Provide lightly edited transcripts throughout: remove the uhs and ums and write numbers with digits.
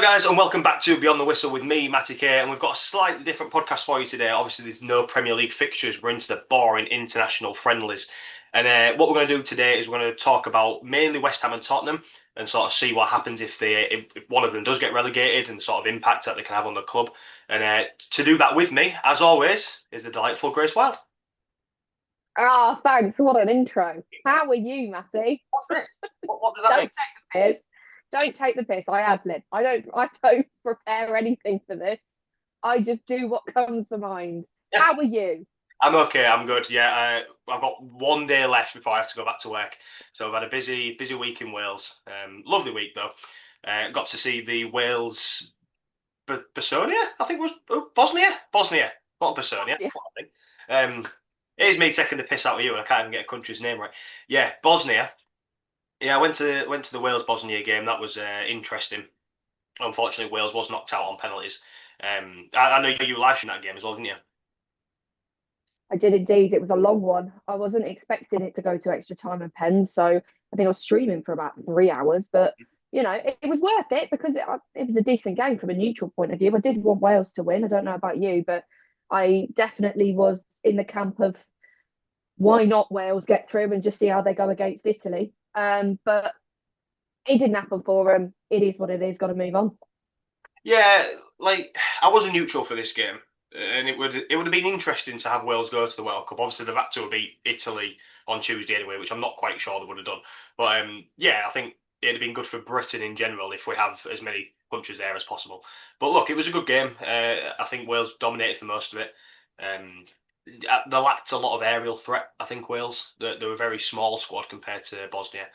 guys, and welcome back to Beyond the Whistle with me, Matty K. And we've got a slightly different podcast for you today. Obviously, there's no Premier League fixtures. We're into the boring international friendlies. And what we're going to do today is we're going to talk about mainly West Ham and Tottenham and sort of see what happens if one of them does get relegated and the sort of impact that they can have on the club. And to do that with me, as always, is the delightful Grace Wild. Ah, thanks. What an intro. How are you, Matty? What's this? What does that Don't mean? take the piss. Don't take the piss. I ad lib. I don't prepare anything for this. I just do what comes to mind. How are you? I'm okay. I'm good. Yeah, I've got one day left before I have to go back to work. So I've had a busy week in Wales. Lovely week though. Got to see the Wales Bosnia. I think it was Bosnia, not Bosnia. Yeah. That's what I think. It is me taking the piss out of you, and I can't even get a country's name right. Yeah, Bosnia. Yeah, I went to the Wales Bosnia game. That was interesting. Unfortunately, Wales was knocked out on penalties. I know you live streamed that game as well, didn't you? I did indeed. It was a long one. I wasn't expecting it to go to extra time and pens, so I think I was streaming for about 3 hours. But it was worth it because it was a decent game from a neutral point of view. I did want Wales to win. I don't know about you, but I definitely was in the camp of why not Wales get through and just see how they go against Italy. But it didn't happen for them. It is what it is. Got to move on. Yeah, like I was a neutral for this game, and it would have been interesting to have Wales go to the World Cup. Obviously, they've had to beat Italy on Tuesday anyway, which I'm not quite sure they would have done. But yeah, I think it'd have been good for Britain in general if we have as many countries there as possible. But look, it was a good game. I think Wales dominated for most of it. Um, they lacked a lot of aerial threat. I think Wales. They were a very small squad compared to Bosnia.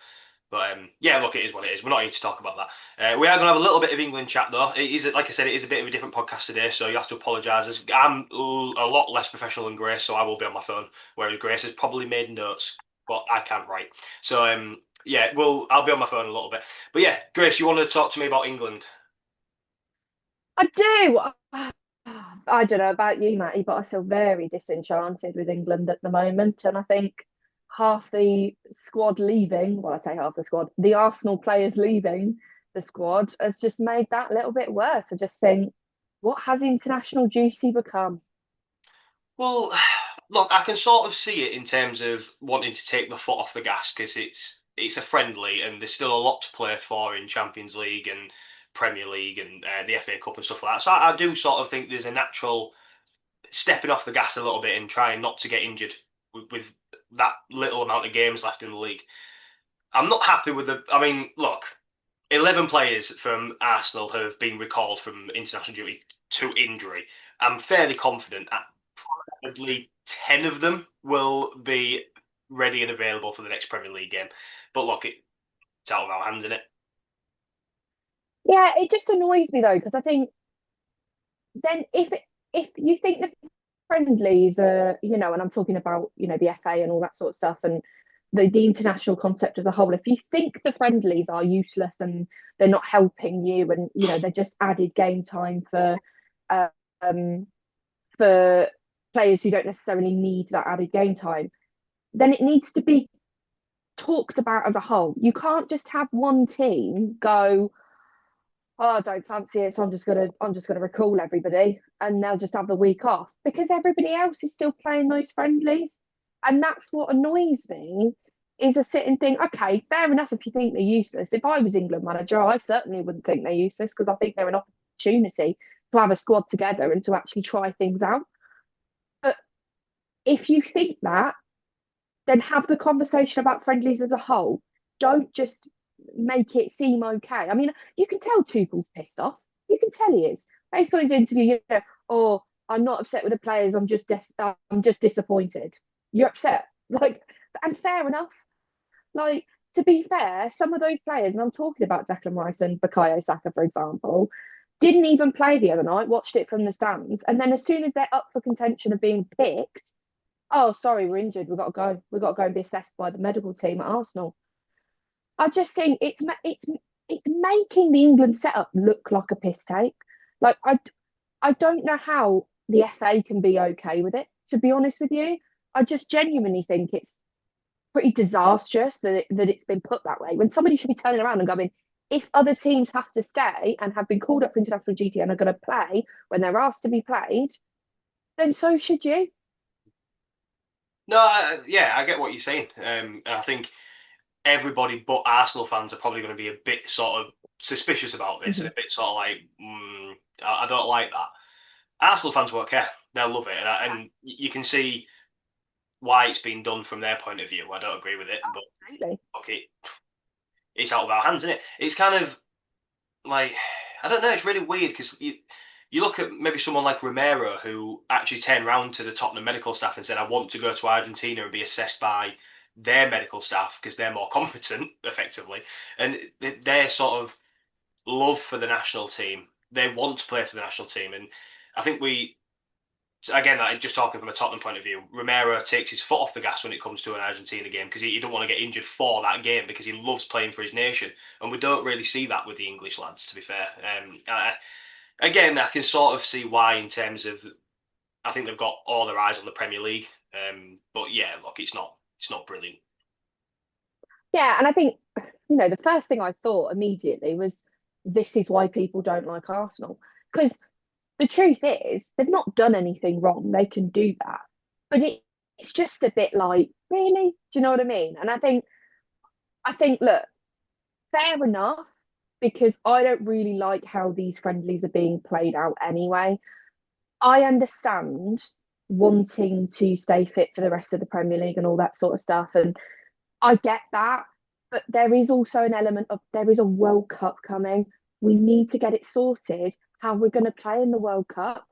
But yeah, look, it is what it is. We're not here to talk about that. We are going to have a little bit of England chat, though. It is, like I said, it is a bit of a different podcast today, so you have to apologise. I'm a lot less professional than Grace, so I will be on my phone, whereas Grace has probably made notes, but I can't write. So yeah, I'll be on my phone a little bit. But yeah, Grace, you want to talk to me about England? I do. I don't know about you, Matty, but I feel very disenchanted with England at the moment. And I think half the squad leaving, well, I say half the squad, the Arsenal players leaving the squad has just made that little bit worse. I just think, what has international duty become? Well, look, I can sort of see it in terms of wanting to take the foot off the gas because it's a friendly and there's still a lot to play for in Champions League and Premier League and the FA Cup and stuff like that. So I do sort of think there's a natural stepping off the gas a little bit and trying not to get injured with that little amount of games left in the league. I'm not happy with the. I mean, look, 11 players from Arsenal have been recalled from international duty to injury. I'm fairly confident that probably 10 of them will be ready and available for the next Premier League game. But look, it's out of our hands, isn't it? Yeah, it just annoys me though, because I think then if you think the friendlies are, and I'm talking about, the FA and all that sort of stuff and the international concept as a whole, if you think the friendlies are useless and they're not helping you and, they're just added game time um for players who don't necessarily need that added game time, then it needs to be talked about as a whole. You can't just have one team go, oh, I don't fancy it, so I'm just gonna recall everybody, and they'll just have the week off because everybody else is still playing those friendlies, and that's what annoys me. Is a sitting thing. Okay, fair enough if you think they're useless. If I was England manager, I certainly wouldn't think they're useless because I think they're an opportunity to have a squad together and to actually try things out. But if you think that, then have the conversation about friendlies as a whole. Don't just make it seem okay. I mean, you can tell Tuchel's pissed off. You can tell he is. Based on his interview, oh, I'm not upset with the players. I'm just disappointed. You're upset, like, and fair enough. Like, to be fair, some of those players, and I'm talking about Declan Rice and Bukayo Saka, for example, didn't even play the other night. Watched it from the stands, and then as soon as they're up for contention of being picked, oh, sorry, we're injured. We've got to go. We've got to go and be assessed by the medical team at Arsenal. I just think it's making the England setup look like a piss take. Like I don't know how the FA can be okay with it. To be honest with you, I just genuinely think it's pretty disastrous that it's been put that way. When somebody should be turning around and going, if other teams have to stay and have been called up for international duty and are going to play when they're asked to be played, then so should you. No, yeah, I get what you're saying. And I think everybody but Arsenal fans are probably going to be a bit sort of suspicious about this and Mhm. a bit sort of like, I don't like that. Arsenal fans won't care; they'll love it, and you can see why it's been done from their point of view. I don't agree with it, but Absolutely. okay, it's out of our hands, isn't it? It's kind of like I don't know. It's really weird because you look at maybe someone like Romero who actually turned around to the Tottenham medical staff and said, "I want to go to Argentina and be assessed by their medical staff because they're more competent, effectively." And their sort of love for the national team, they want to play for the national team, and I think we. Again, like just talking from a Tottenham point of view, Romero takes his foot off the gas when it comes to an Argentina game because he don't want to get injured for that game because he loves playing for his nation, and we don't really see that with the English lads. To be fair, again, I can sort of see why in terms of I think they've got all their eyes on the Premier League, but yeah, look, it's not brilliant. Yeah, and I think, the first thing I thought immediately was this is why people don't like Arsenal. Because the truth is, they've not done anything wrong. They can do that. But it's just a bit like, really? Do you know what I mean? And I think, look, fair enough, because I don't really like how these friendlies are being played out anyway. I understand wanting to stay fit for the rest of the Premier League and all that sort of stuff. And I get that, but there is also an element of there is a World Cup coming. We need to get it sorted how we're going to play in the World Cup.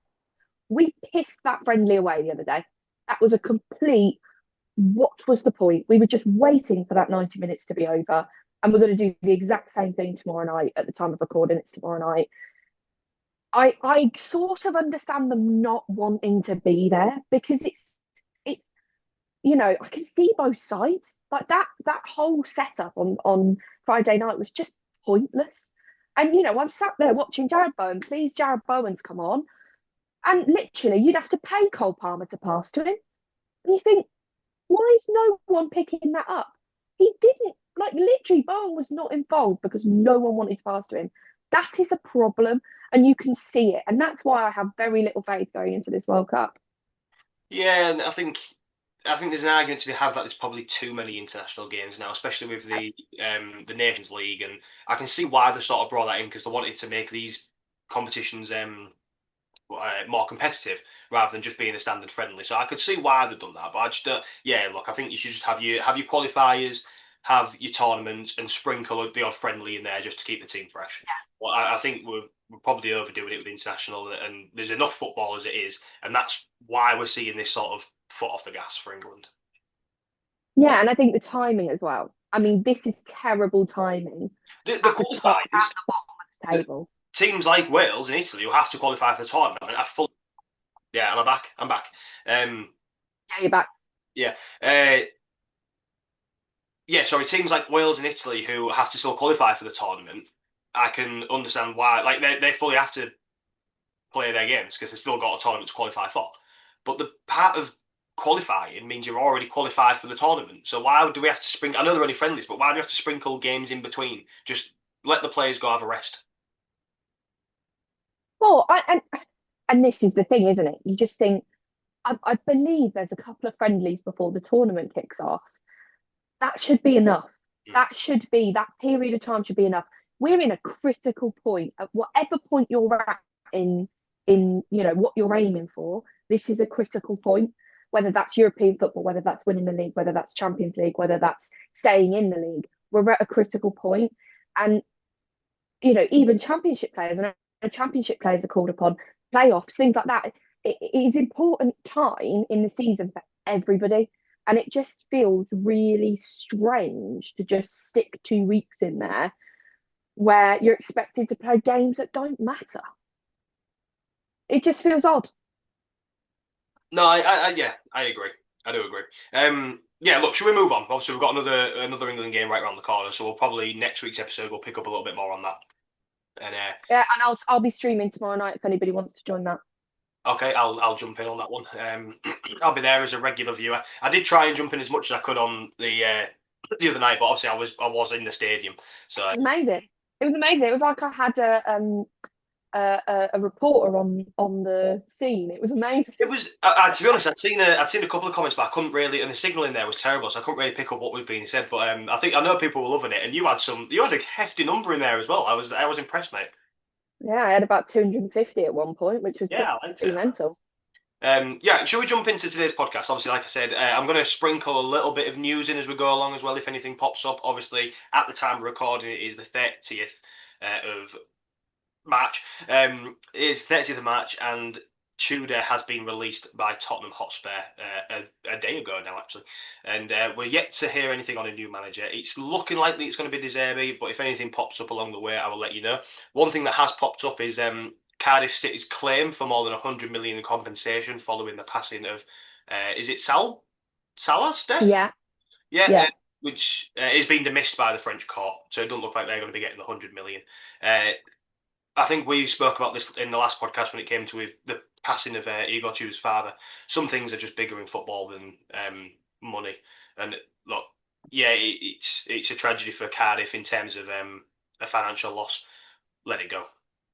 We pissed that friendly away the other day. That was a complete, what was the point? We were just waiting for that 90 minutes to be over. And we're going to do the exact same thing tomorrow night at the time of recording. It's tomorrow night. I sort of understand them not wanting to be there because it's I can see both sides. Like that whole setup on Friday night was just pointless. And I'm sat there watching Jared Bowen. Please, Jared Bowen's come on, and literally you'd have to pay Cole Palmer to pass to him. And you think, why is no one picking that up? He didn't like literally. Bowen was not involved because no one wanted to pass to him. That is a problem, and you can see it. And that's why I have very little faith going into this World Cup. Yeah, and I think there's an argument to be had that there's probably too many international games now, especially with the Nations League, and I can see why they sort of brought that in because they wanted to make these competitions more competitive rather than just being a standard friendly. So I could see why they've done that, but I just don't. Yeah, look, I think you should just have your qualifiers, have your tournaments, and sprinkle the odd friendly in there just to keep the team fresh. Well, I think we're probably overdoing it with international, and there's enough football as it is, and that's why we're seeing this sort of foot off the gas for England. Yeah, and I think the timing as well. I mean, this is terrible timing The at the top and qualifiers, the bottom of the the table. teams like Wales and Italy who have to qualify for the tournament. Yeah, I'm back. I'm back. Um, Yeah, you're back. yeah. Yeah, sorry, teams like Wales and Italy who have to still qualify for the tournament, I can understand why. Like they fully have to play their games because they've still got a tournament to qualify for. But the part of qualifying means you're already qualified for the tournament. So why do we have to sprinkle? I know they're only friendlies, but why do we have to sprinkle games in between? Just let the players go have a rest. Well, and this is the thing, isn't it? You just think I believe there's a couple of friendlies before the tournament kicks off. That should be enough. Mm. That period of time should be enough. We're in a critical point at whatever point you're at in what you're aiming for. This is a critical point, whether that's European football, whether that's winning the league, whether that's Champions League, whether that's staying in the league. We're at a critical point, and even championship players and championship players are called upon, playoffs, things like that. It is important time in the season for everybody. And it just feels really strange to just stick 2 weeks in there where you're expected to play games that don't matter. It just feels odd. No, yeah, I agree. I do agree. Yeah, look, should we move on? Obviously, we've got another England game right around the corner, so we'll probably next week's episode we'll pick up a little bit more on that. And Yeah, and I'll be streaming tomorrow night if anybody wants to join that. okay, I'll jump in on that one. I'll be there as a regular viewer. I did try and jump in as much as I could on the other night, but obviously I was in the stadium, so You made it. It was amazing. It was like I had a reporter on the scene. It was amazing. It was, to be honest, I'd seen a couple of comments, but I couldn't really, and the signal in there was terrible, so I couldn't really pick up what was being said. But I know people were loving it, and you had a hefty number in there as well. I was impressed, mate. Yeah, I had about 250 at one point, which was Yeah, I liked pretty it. mental. Yeah, shall we jump into today's podcast? Obviously, like I said, I'm going to sprinkle a little bit of news in as we go along as well, if anything pops up. Obviously, at the time of recording, it is the 30th of March. It's 30th of March, and Tudor has been released by Tottenham Hotspur a day ago now, actually. And we're yet to hear anything on a new manager. It's looking likely it's going to be De Zerbi, but if anything pops up along the way, I will let you know. One thing that has popped up is Cardiff City's claim for more than 100 million in compensation following the passing of, is it Salah's death? Yeah, Yeah, yeah, which is being dismissed by the French court, so it doesn't look like they're going to be getting the 100 million. Uh, I think we spoke about this in the last podcast when it came to the passing of Igor Tudor's father. Some things are just bigger in football than money. And look, yeah, it's a tragedy for Cardiff in terms of a financial loss. Let it go.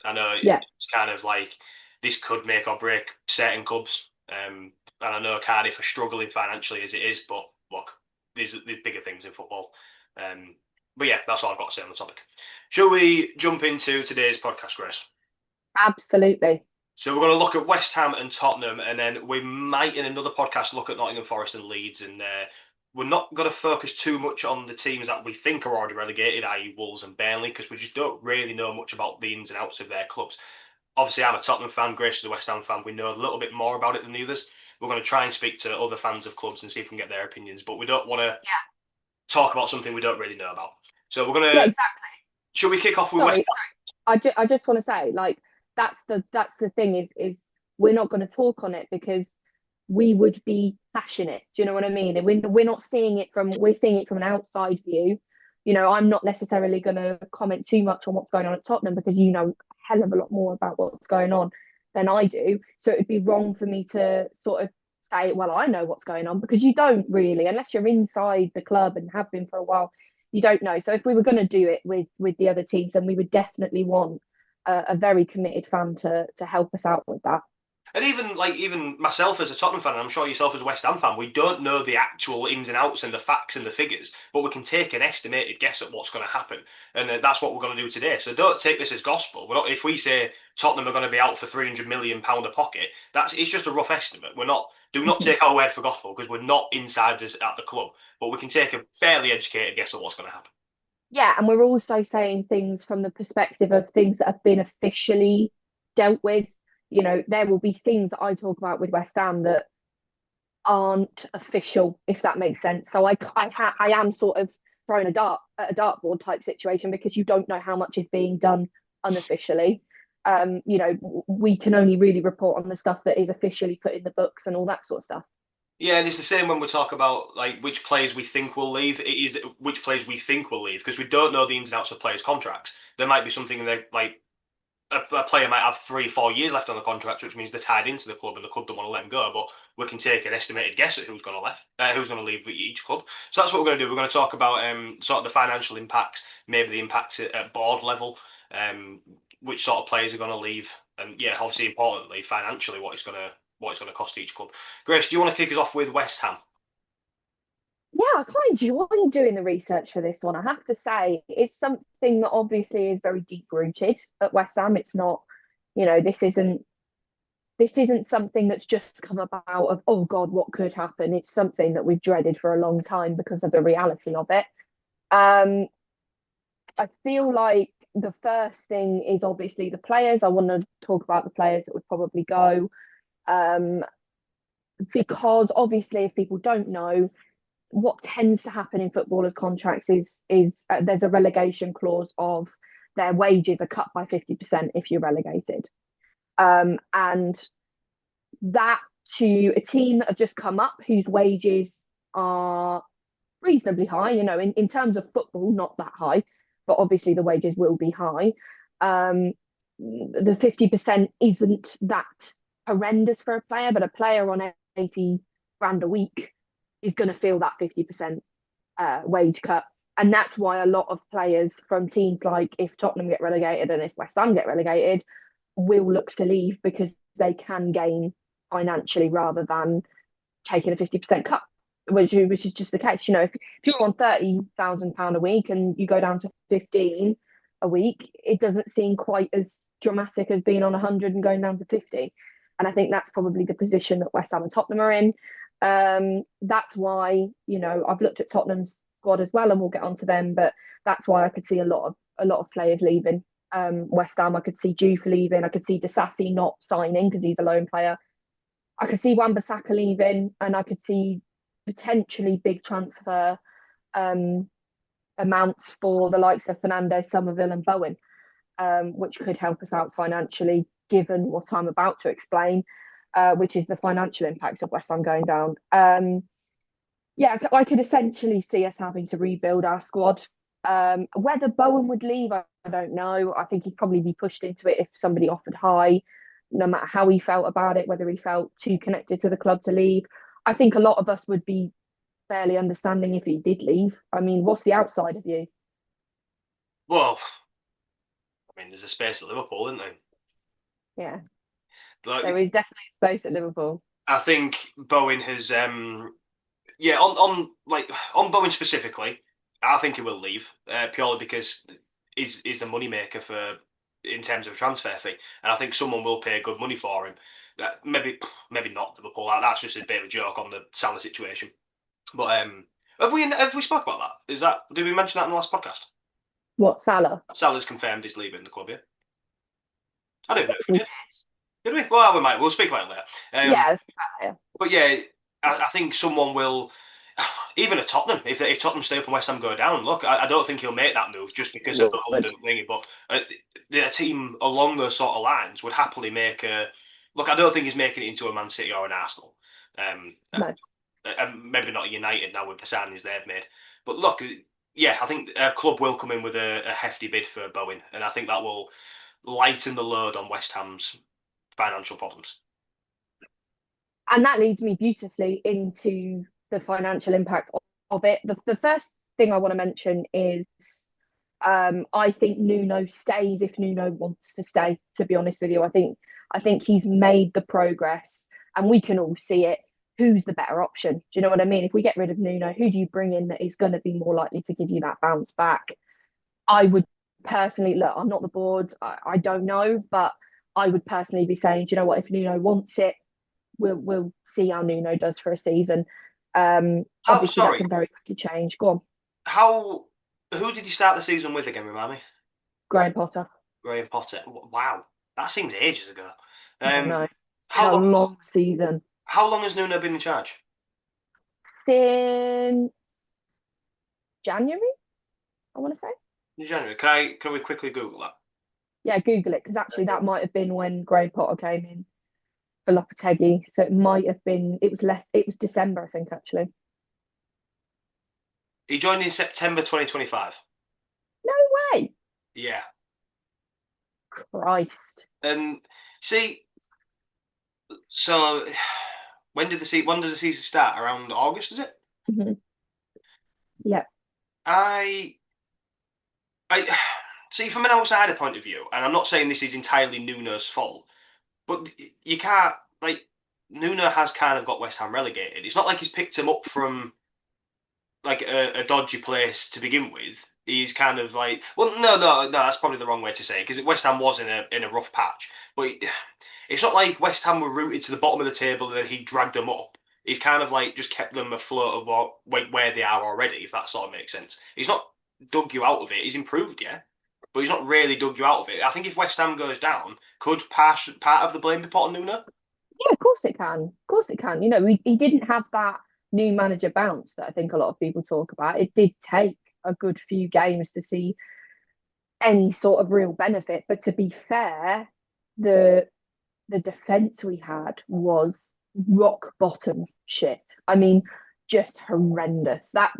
I know yeah, it's kind of like this could make or break certain clubs. And I know Cardiff are struggling financially as it is, but look, there's bigger things in football. Um, but yeah, that's all I've got to say on the topic. Shall we jump into today's podcast, Grace? absolutely. So we're going to look at West Ham and Tottenham, and then we might in another podcast look at Nottingham Forest and Leeds. And we're not going to focus too much on the teams that we think are already relegated, i.e. Wolves and Burnley, because we just don't really know much about the ins and outs of their clubs. Obviously, I'm a Tottenham fan, Grace is a West Ham fan. We know a little bit more about it than the others. We're going to try and speak to other fans of clubs and see if we can get their opinions, but we don't want to Yeah, talk about something we don't really know about. So we're going yeah, to, exactly. shall we kick off with West Sorry, I just want to say, like, that's the thing is we're not going to talk on it because we would be passionate. Do you know what I mean? And we're not seeing it from we're seeing it from an outside view. You know, I'm not necessarily going to comment too much on what's going on at Tottenham because you know a hell of a lot more about what's going on than I do. So it'd be wrong for me to sort of say, well, I know what's going on because you don't really, unless you're inside the club and have been for a while, you don't know. So if we were going to do it with the other teams, then we would definitely want a very committed fan to help us out with that. And even myself as a Tottenham fan, and I'm sure yourself as a West Ham fan, we don't know the actual ins and outs and the facts and the figures, but we can take an estimated guess at what's going to happen, and that's what we're going to do today. So don't take this as gospel. We're not, if we say Tottenham are going to be out for £300 million a pocket, it's just a rough estimate. We're not do not Mhm. take our word for gospel because we're not insiders at the club, but we can take a fairly educated guess at what's going to happen. Yeah, and we're also saying things from the perspective of things that have been officially dealt with. You know, there will be things that I talk about with West Ham that aren't official, if that makes sense. So I am sort of throwing a dart at a dartboard type situation because you don't know how much is being done unofficially. You know, we can only really report on the stuff that is officially put in the books and all that sort of stuff. Yeah, and it's the same when we talk about like which players we think will leave. It is which players we think will leave because we don't know the ins and outs of players' contracts. There might be something in there like a player might have 3 or 4 years left on the contract, which means they're tied into the club and the club don't want to let them go. But we can take an estimated guess at who's going to leave each club. So that's what we're going to do. We're going to talk about sort of the financial impacts, maybe the impacts at board level, which sort of players are going to leave, and yeah, obviously importantly, financially, what it's going to cost each club. Grace, do you want to kick us off with West Ham? Yeah, I quite enjoyed doing the research for this one. I have to say, it's something that obviously is very deep rooted at West Ham. It's not, you know, this isn't something that's just come about of, oh God, what could happen? It's something that we've dreaded for a long time because of the reality of it. Um, I feel like the first thing is obviously the players. I want to talk about the players that would probably go. Um, because obviously, if people don't know, what tends to happen in footballers' contracts is there's a relegation clause of their wages are cut by 50% if you're relegated. And that to a team that have just come up whose wages are reasonably high, you know, in terms of football, not that high, but obviously the wages will be high. The 50% isn't that horrendous for a player, but a player on 80 grand a week is going to feel that 50% wage cut. And that's why a lot of players from teams like if Tottenham get relegated and if West Ham get relegated will look to leave because they can gain financially rather than taking a 50% cut, which is just the case. If you're on £30,000 a week and you go down to 15 a week, it doesn't seem quite as dramatic as being on 100 and going down to 50. And I think that's probably the position that West Ham and Tottenham are in. That's why, I've looked at Tottenham's squad as well, and we'll get onto them, but that's why I could see a lot of players leaving. West Ham, I could see Juve leaving. I could see Disasi not signing because he's a loan player. I could see Wan-Bissaka leaving, and I could see potentially big transfer um, amounts for the likes of Fernandez, Somerville, and Bowen, which could help us out financially, given what I'm about to explain, which is the financial impact of West Ham going down. Yeah, I could essentially see us having to rebuild our squad. Whether Bowen would leave, I don't know. I think he'd probably be pushed into it if somebody offered high, no matter how he felt about it, whether he felt too connected to the club to leave. I think a lot of us would be fairly understanding if he did leave. I mean, what's the outside of you? Well, I mean, there's a space at Liverpool, isn't there? Yeah, there Like, is definitely space at Liverpool. I think Bowen has, yeah, on Bowen specifically, I think he will leave purely because he's a money maker for in terms of a transfer fee, and I think someone will pay good money for him. Maybe not Liverpool. That's just a bit of a joke on the Salah situation. But have we spoke about that? Did we mention that in the last podcast? What, Salah? Salah's confirmed he's leaving the club. Yeah, I I don't know think if we we did. Did we? Well, we might. We'll speak about it later. Yeah, But yeah, I think someone will. Even at Tottenham, if Tottenham stay up and West Ham go down, look, I don't think he'll make that move just because of the would. London thingy. But a team along those sort of lines would happily make a. Look, I don't think he's making it into a Man City or an Arsenal. Um, No. and maybe not United now with the signings they've made. But look, yeah, I think a club will come in with a hefty bid for Bowen, and I think that will lighten the load on West Ham's financial problems. And that leads me beautifully into the financial impact of it. The first thing I want to mention is I think Nuno stays if Nuno wants to stay. To be honest with you, I think he's made the progress, and we can all see it. Who's the better option? Do you know what I mean? If we get rid of Nuno, who do you bring in that is going to be more likely to give you that bounce back? I would personally look. I'm not the board. I don't know, but I would personally be saying, do you know what? If Nuno wants it, we'll see how Nuno does for a season. How Obviously, that sorry? can very quickly change. Go on, How? Who did you start the season with again? Remind me. Graham Potter. Graham Potter. Wow, that seems ages ago. I know. Um, It's been how a long? long season. How long has Nuno been in charge? Since January, I want to say. In January. Can we quickly Google that? Yeah, Google it because actually that might have been when Graham Potter came in for Lopetegui. So it might have been. It was less. It was December, I think. Actually, He joined in September 2025. no way. Yeah, Christ. and see, so when does the season start? Around August, is it? Mhm. Yeah. I I see from an outsider point of view, and I'm not saying this is entirely Nuno's fault, but you can't like Nuno has kind of got West Ham relegated. It's not like he's picked him up from like a dodgy place to begin with. He's kind of like, well, no, that's probably the wrong way to say it because West Ham was in a rough patch, but it's not like West Ham were rooted to the bottom of the table and then he dragged them up. He's kind of like just kept them afloat of where they are already, if that sort of makes sense. He's not dug you out of it. He's improved, yeah, but he's not really dug you out of it. I think if West Ham goes down, could part of the blame be put on Nuno? Yeah, of course it can. Of course it can. He didn't have that new manager bounce that I think a lot of people talk about. It did take a good few games to see any sort of real benefit. But to be fair, the the defense we had was rock bottom shit. I mean, just horrendous. That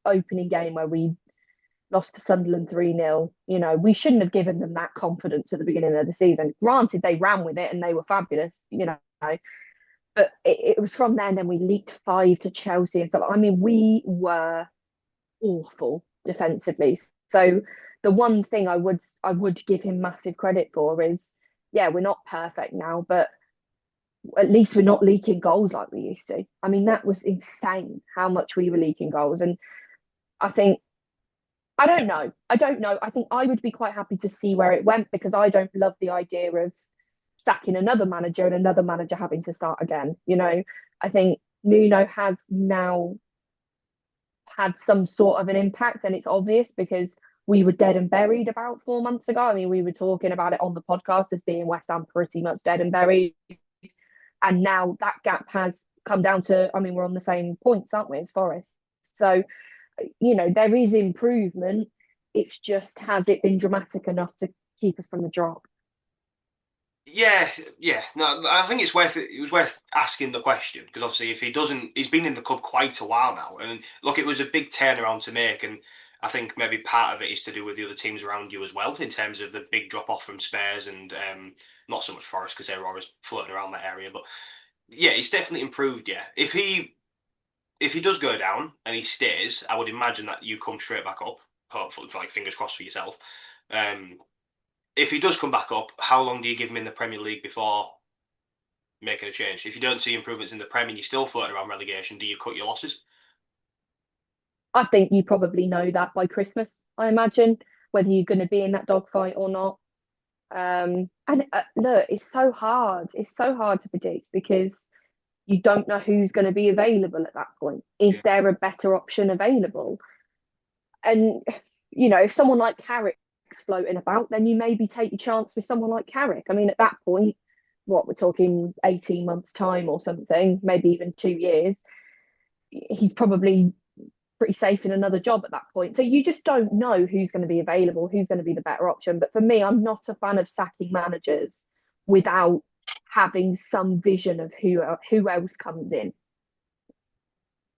opening game where we lost to Sunderland 3-0, we shouldn't have given them that confidence at the beginning of the season. Granted, they ran with it and they were fabulous, but it was from then we leaked five to Chelsea and stuff. I mean, we were awful defensively. So the one thing I would give him massive credit for is, yeah, we're not perfect now, but at least we're not leaking goals like we used to. I mean, that was insane how much we were leaking goals. And I think I don't know. I don't know. I think I would be quite happy to see where it went because I don't love the idea of sacking another manager and another manager having to start again. I think Nuno has now had some sort of an impact, and it's obvious because we were dead and buried about 4 months ago. I mean, we were talking about it on the podcast as being West Ham pretty much dead and buried, and now that gap has come down to. I mean, we're on the same points, aren't we, as Forest? So there is improvement. It's just has it been dramatic enough to keep us from the drop? Yeah, yeah. No, I think it was worth asking the question because obviously if he doesn't, he's been in the club quite a while now, and look, it was a big turnaround to make, and I think maybe part of it is to do with the other teams around you as well in terms of the big drop off from Spurs and not so much Forest because they were always floating around that area, but yeah, he's definitely improved. Yeah, if he does go down and he stays, I would imagine that you come straight back up. Hopefully, like fingers crossed for yourself. Um, if he does come back up, how long do you give him in the Premier League before making a change? If you don't see improvements in the Premier and you're still floating around relegation, do you cut your losses? I think you probably know that by Christmas, I imagine, whether you're going to be in that dogfight or not. And look, it's so hard. It's so hard to predict because you don't know who's going to be available at that point. Yeah. Is there a better option available? And if someone like Carrick's floating about, then you maybe take your chance with someone like Carrick. I mean, at that point, what we're talking 18 months time or something, maybe even 2 years, he's probably pretty safe in another job at that point. So you just don't know who's going to be available, who's going to be the better option. But for me, I'm not a fan of sacking managers without having some vision of who else comes in.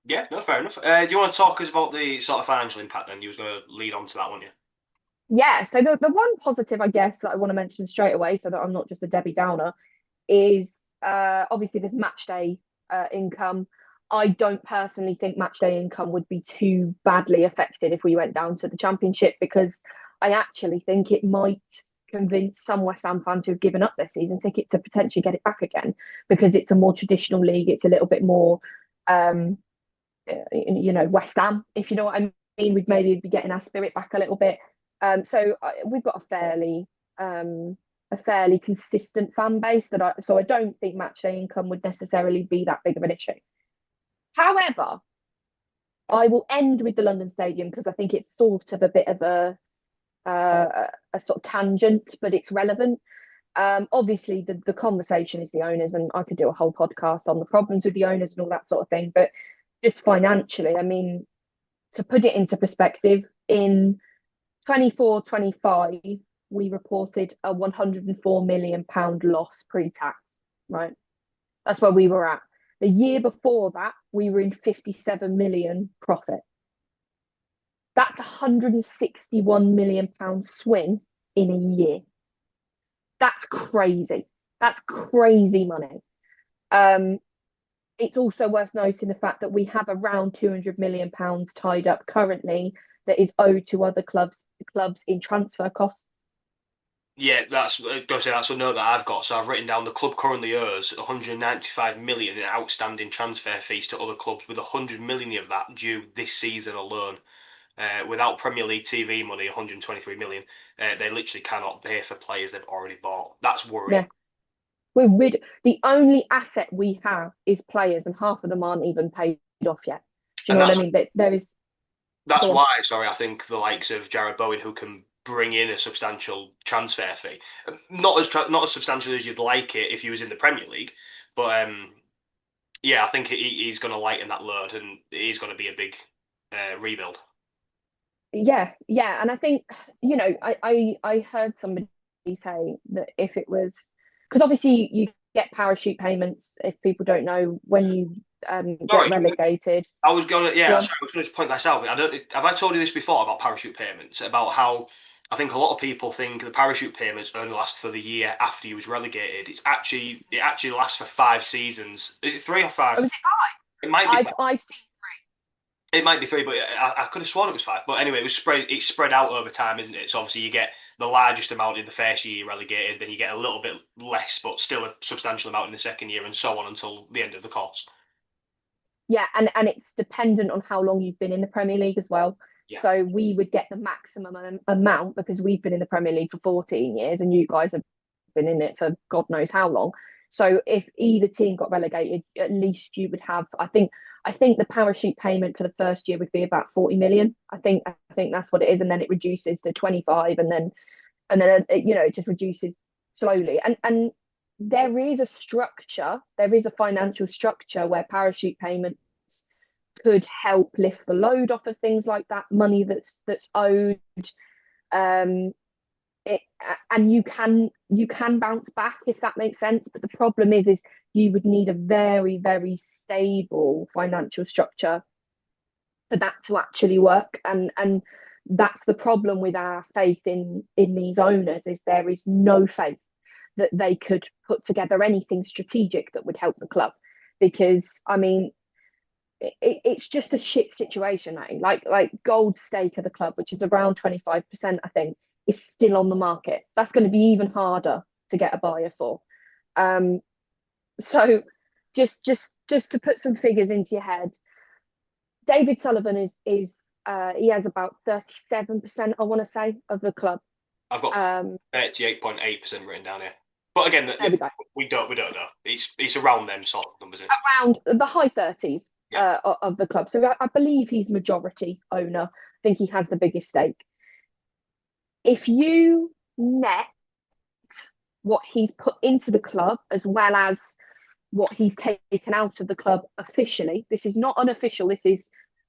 Yeah, no, fair enough. Do you want to talk us about the sort of financial impact then? You was going to lead on to that, weren't you? Yeah. So the one positive, I guess, that I want to mention straight away, so that I'm not just a Debbie Downer, is obviously there's match day income. I don't personally think match day income would be too badly affected if we went down to the championship because I actually think it might convince some West Ham fans who have given up their season ticket to potentially get it back again because it's a more traditional league. It's a little bit more, um, West Ham, if you know what I mean. We'd maybe be getting our spirit back a little bit. So we've got um, a fairly consistent fan base so I don't think match day income would necessarily be that big of an issue. However, I will end with the London Stadium because I think it's sort of a bit of a sort of tangent, but it's relevant. Obviously, the conversation is the owners, and I could do a whole podcast on the problems with the owners and all that sort of thing. But just financially, I mean, to put it into perspective, in 24-25, we reported a £104 million loss pre-tax, right? That's where we were at. The year before that, we were in 57 million profit. That's a £161 million swing in a year. That's crazy. That's crazy money. Um, it's also worth noting the fact that we have around £200 million tied up currently that is owed to other clubs in transfer costs. Yeah, that's going to say that's a note that I've got. So I've written down the club currently owes 195 million in outstanding transfer fees to other clubs, with 100 million of that due this season alone. Without Premier League TV money, 123 million, they literally cannot pay for players they've already bought. That's worrying. Yeah, the only asset we have is players, and half of them aren't even paid off yet. Do you And know what I mean? There is. that's Go on. why, sorry, I think the likes of Jared Bowen, who can bring in a substantial transfer fee, not as substantial as you'd like it if he was in the Premier League, but yeah, I think he's going to lighten that load, and he's going to be a big rebuild. Yeah, yeah, and I think I heard somebody say that if it was because obviously you get parachute payments if people don't know when you get Sorry, relegated. I was going to, yeah, Go sorry, on. I was going to point this out. I don't, have I told you this before about parachute payments? About how I think a lot of people think the parachute payments only last for the year after you was relegated. It actually lasts for 5 seasons. Is it 3 or 5? Oh, was it? It might be I've 5. I've seen. It might be three, but I could have sworn it was five. But anyway, it's spread out over time, isn't it? So obviously you get the largest amount in the first year you're relegated, then you get a little bit less, but still a substantial amount in the second year, and so on until the end of the course. Yeah, and it's dependent on how long you've been in the Premier League as well. Yeah. So we would get the maximum amount because we've been in the Premier League for 14 years and you guys have been in it for God knows how long. So if either team got relegated, at least you would have, I think the parachute payment for the first year would be about 40 million. I think that's what it is, and then it reduces to 25, and then it just reduces slowly. And there is a structure, there is a financial structure where parachute payments could help lift the load off of things like that money that's owed. Um, it, and you can bounce back if that makes sense. But the problem is you would need a very very stable financial structure for that to actually work. And that's the problem with our faith in these owners, is there is no faith that they could put together anything strategic that would help the club. Because I mean, it's just a shit situation now. Like Gold Stake of the club, which is around 25%, I think, is still on the market. That's going to be even harder to get a buyer for. Um, so just to put some figures into your head, David Sullivan is he has about 37%, I want to say, of the club. I've got Um, 38.8% written down here. But again, there we go. we don't know. It's around them sort of numbers, isn't it? Around the high 30s Yeah. of the club. So I believe he's majority owner. I think he has the biggest stake. If you net what he's put into the club as well as what he's taken out of the club officially, this is not unofficial, this is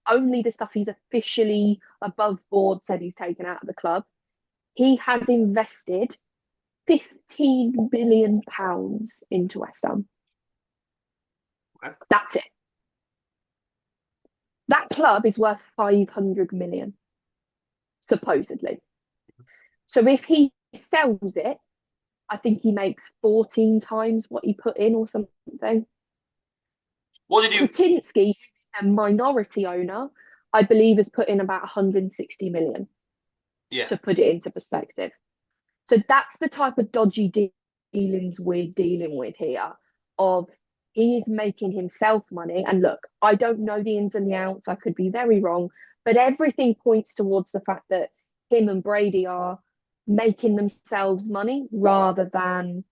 only the stuff he's officially above board said he's taken out of the club. He has invested £15 billion into West Ham. Okay. That's it. That club is worth 500 million, supposedly. So if he sells it, I think he makes 14 times what he put in or something. What did you? Kretinsky, a minority owner, I believe has put in about 160 million, Yeah. to put it into perspective. So that's the type of dodgy dealings we're dealing with here. Of he is making himself money, and look, I don't know the ins and the outs. I could be very wrong, but everything points towards the fact that him and Brady are making themselves money rather than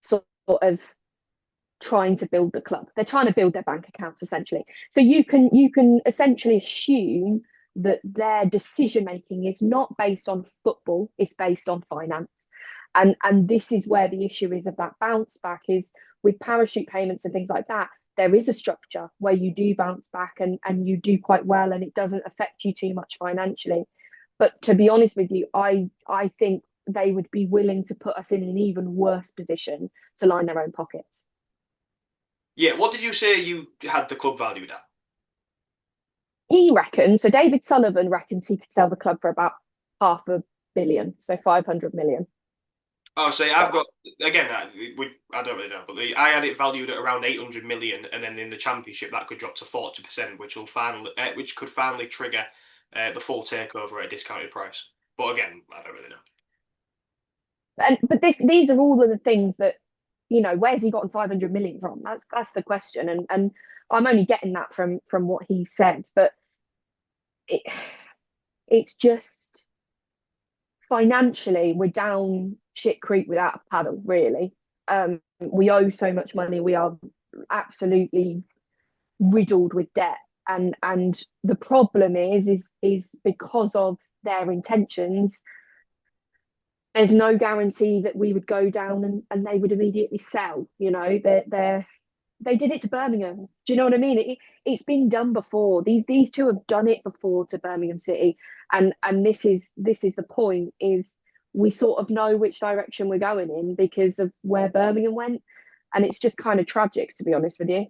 sort of trying to build the club. They're trying to build their bank accounts essentially. So you can essentially assume that their decision making is not based on football, it's based on finance. And this is where the issue is of that bounce back, is with parachute payments and things like that. There is a structure where you do bounce back, and you do quite well, and it doesn't affect you too much financially. But to be honest with you, I think they would be willing to put us in an even worse position to line their own pockets. Yeah. What did you say you had the club valued at? He reckons, so David Sullivan reckons he could sell the club for about 500 million, so 500 million. Oh, so So I've got again. I don't really know, but I had it valued at around 800 million, and then in the championship that could drop to 40%, which could finally trigger the full takeover at a discounted price. But again, I don't really know. but these are all of the things that, where's he gotten 500 million from? That's the question. And I'm only getting that from what he said, but it, it's just financially we're down shit creek without a paddle, really. We owe so much money. We are absolutely riddled with debt, and the problem is because of their intentions. There's no guarantee that we would go down and they would immediately sell. They did it to Birmingham. Do you know what I mean? It's been done before. These two have done it before to Birmingham City, and this is the point, is we sort of know which direction we're going in because of where Birmingham went, and it's just kind of tragic, to be honest with you.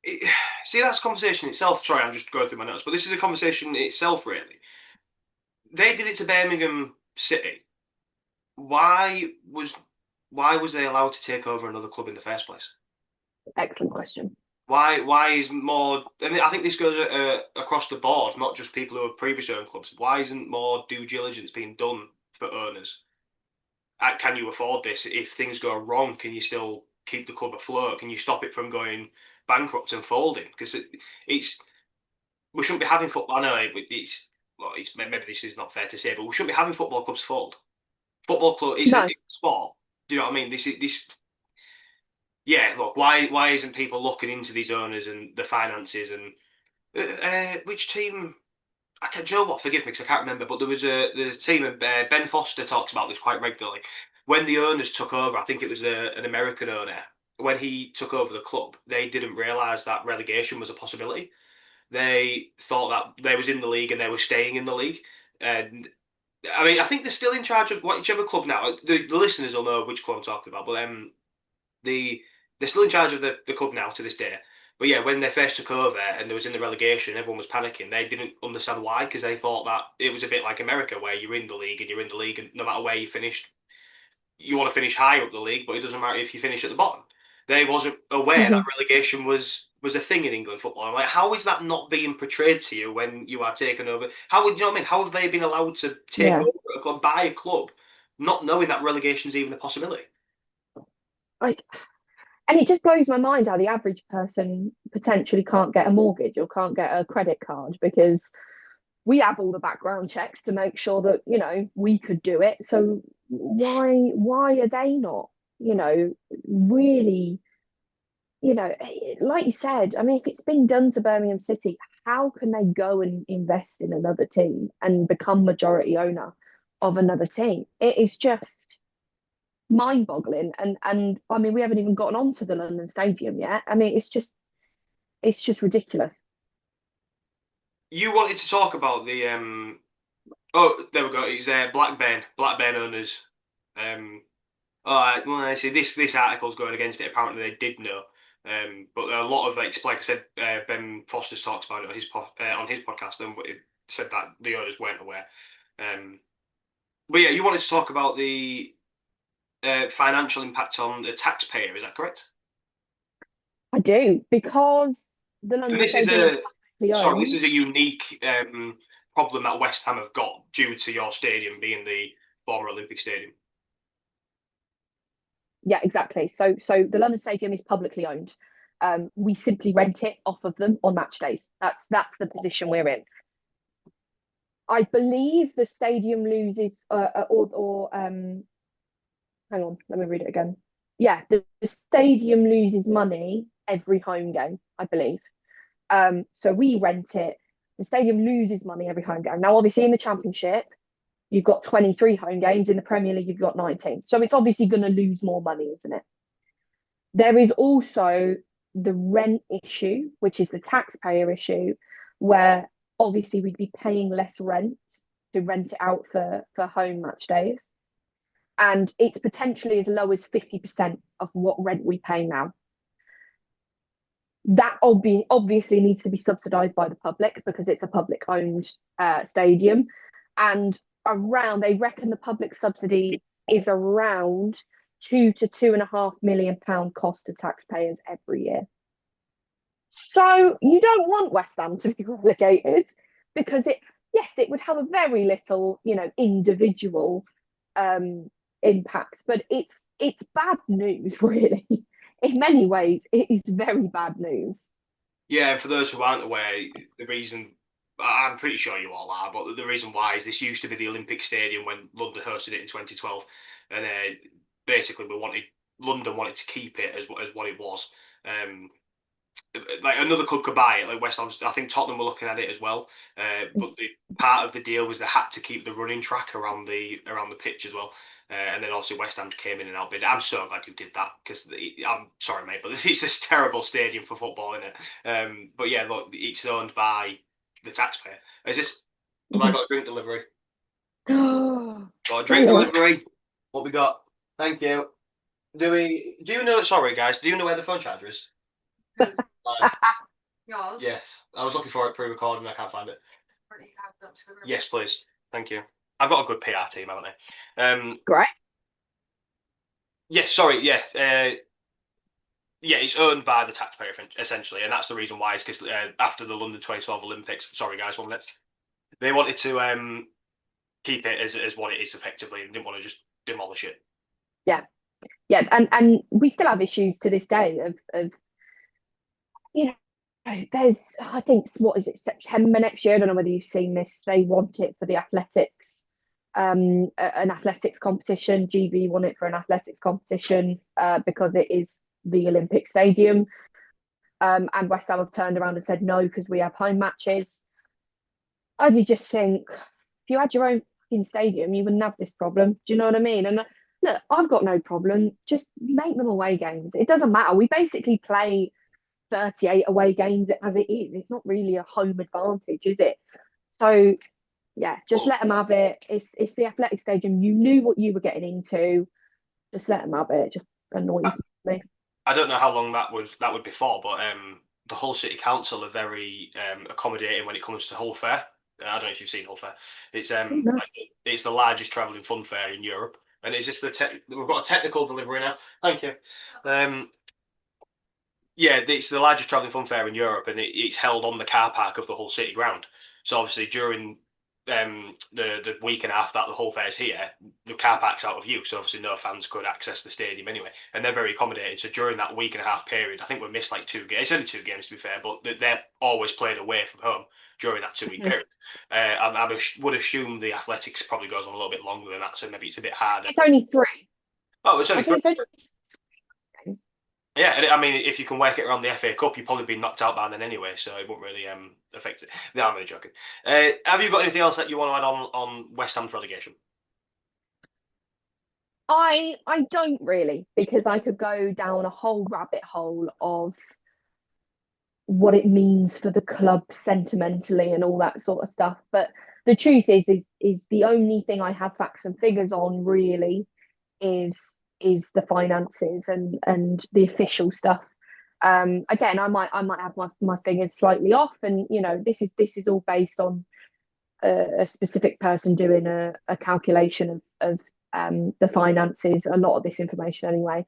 It, See, that's a conversation itself. Sorry, I'm just going through my notes, but this is a conversation itself, really. They did it to Birmingham City. Why was why was they allowed to take over another club in the first place? Excellent question. Why is more? I mean, I think this goes across the board, not just people who have previously owned clubs. Why isn't more due diligence being done for owners? Can you afford this? If things go wrong, can you still keep the club afloat? Can you stop it from going bankrupt and folding? Because it's we shouldn't be having football. I know it's well, maybe this is not fair to say, but we shouldn't be having football clubs fold. Football club is a No. sport. Do you know what I mean? This. Yeah, look, why isn't people looking into these owners and the finances and which team? I can't. Do you know what? Forgive me because I can't remember. But there's a team. Ben Foster talks about this quite regularly. When the owners took over, I think it was an American owner. When he took over the club, they didn't realise that relegation was a possibility. They thought that they was in the league and they were staying in the league. And I mean, I think they're still in charge of whichever club now. The listeners will know which club I'm talking about. But the they're still in charge of the club now to this day. But yeah, when they first took over and they was in the relegation, everyone was panicking. They didn't understand why because they thought that it was a bit like America, where you're in the league and you're in the league, and no matter where you finished, you want to finish higher up the league, but it doesn't matter if you finish at the bottom. They wasn't aware that Mhm. relegation was a thing in England football. I'm like, how is that not being portrayed to you when you are taken over? How would you know what I mean? How have they been allowed to take Yeah. over a club, buy a club, not knowing that relegation is even a possibility? Like, and it just blows my mind how the average person potentially can't get a mortgage or can't get a credit card because we have all the background checks to make sure that, we could do it. So why are they not, really, like you said, I mean, if it's been done to Birmingham City, how can they go and invest in another team and become majority owner of another team? It is just mind-boggling. And I mean, we haven't even gotten on to the London Stadium yet. I mean, it's just ridiculous. You wanted to talk about the oh, there we go. It's Blackburn owners. Um, well, I see this article's going against it. Apparently, they did know. But a lot of like I said, Ben Foster's talked about it on his podcast, and it said that the owners weren't aware. Um, but yeah, you wanted to talk about the financial impact on the taxpayer. Is that correct? I do because the And London this is Stadium is a publicly sorry, this owned. is a unique problem that West Ham have got due to your stadium being the former Olympic Stadium. Yeah, exactly. So the London Stadium is publicly owned. We simply rent it off of them on match days. That's the position we're in. I believe the stadium loses, or hang on, let me read it again. Yeah, the stadium loses money every home game, I believe. So we rent it. The stadium loses money every home game. Now, obviously, in the Championship, you've got 23 home games. In the Premier League, you've got 19. So it's obviously going to lose more money, isn't it? There is also the rent issue, which is the taxpayer issue, where obviously we'd be paying less rent to rent it out for home match days. And it's potentially as low as 50% of what rent we pay now. That obviously needs to be subsidised by the public because it's a public owned stadium. And they reckon the public subsidy is around £2 to £2.5 million cost to taxpayers every year. So you don't want West Ham to be relegated because yes, it would have a very little, individual um, impact, but it's bad news, really. In many ways, it is very bad news. Yeah, for those who aren't aware, the reason I'm pretty sure you all are, but the reason why is this used to be the Olympic Stadium when London hosted it in 2012, and basically we wanted London wanted to keep it as what it was. Um, like another club could buy it, like West Ham. I think Tottenham were looking at it as well. But part of the deal was they had to keep the running track around the pitch as well. And then obviously West Ham came in and outbid. I'm so glad you did that because I'm sorry, mate, but it's this terrible stadium for football, isn't it? But yeah, look, it's owned by the taxpayer. Is this? Have I Mhm. got a drink delivery? Oh, Got a drink brilliant. delivery. What we got? Thank you. Do we? Do you know? Sorry, guys. Do you know where the phone charger is? Fine. Yes, I was looking for it pre-recording. I can't find it. Yes, please. Thank you. I've got a good PR team, haven't I? Great. Yes, sorry. Yeah. yeah, it's owned by the taxpayer essentially, and that's the reason why. Is because after the London 2012 Olympics, sorry guys, 1 minute, they wanted to keep it as what it is effectively, and didn't want to just demolish it. Yeah, yeah, and we still have issues to this day of you know there's I think what is it September next year? I don't know whether you've seen this. They want it for the athletics, an athletics competition. GB won it for an athletics competition because it is the Olympic Stadium. And West Ham have turned around and said no because we have home matches. And you just think, if you had your own fucking stadium, you wouldn't have this problem. Do you know what I mean? And look, I've got no problem. Just make them away games. It doesn't matter. We basically play 38 away games as it is. It's not really a home advantage, is it? So yeah, just But let them have it. It's the athletic stadium. You knew what you were getting into. Just let them have it. It just I, annoys me. I don't know how long that would be for, but the Hull City Council are very accommodating when it comes to Hull Fair. I don't know if you've seen Hull Fair. It's No. like it's the largest travelling fun fair in Europe, and it's just we've got a technical delivery now. Thank you. Um, Yeah, it's the largest travelling fun fair in Europe, and it's held on the car park of the Hull City ground. So obviously, during the week and a half that the Hull fair's here, the car park's out of use. So obviously, no fans could access the stadium anyway, and they're very accommodating. So during that week and a half period, I think we missed like 2 games. It's only 2 games to be fair, but they're always played away from home during that 2 week period. I would assume the athletics probably goes on a little bit longer than that, so maybe it's a bit harder. It's only three. Oh, it's I only three. think it's only three. Yeah, I mean, if you can work it around the FA Cup, you've probably been knocked out by then anyway, so it won't really affect it. No, I'm only joking. Have you got anything else that you want to add on West Ham's relegation? I don't really because I could go down a whole rabbit hole of what it means for the club sentimentally and all that sort of stuff. But the truth is the only thing I have facts and figures on really is is the finances and the official stuff. Again, I might have my figures slightly off, and this is all based on a specific person doing a calculation of the finances. A lot of this information anyway,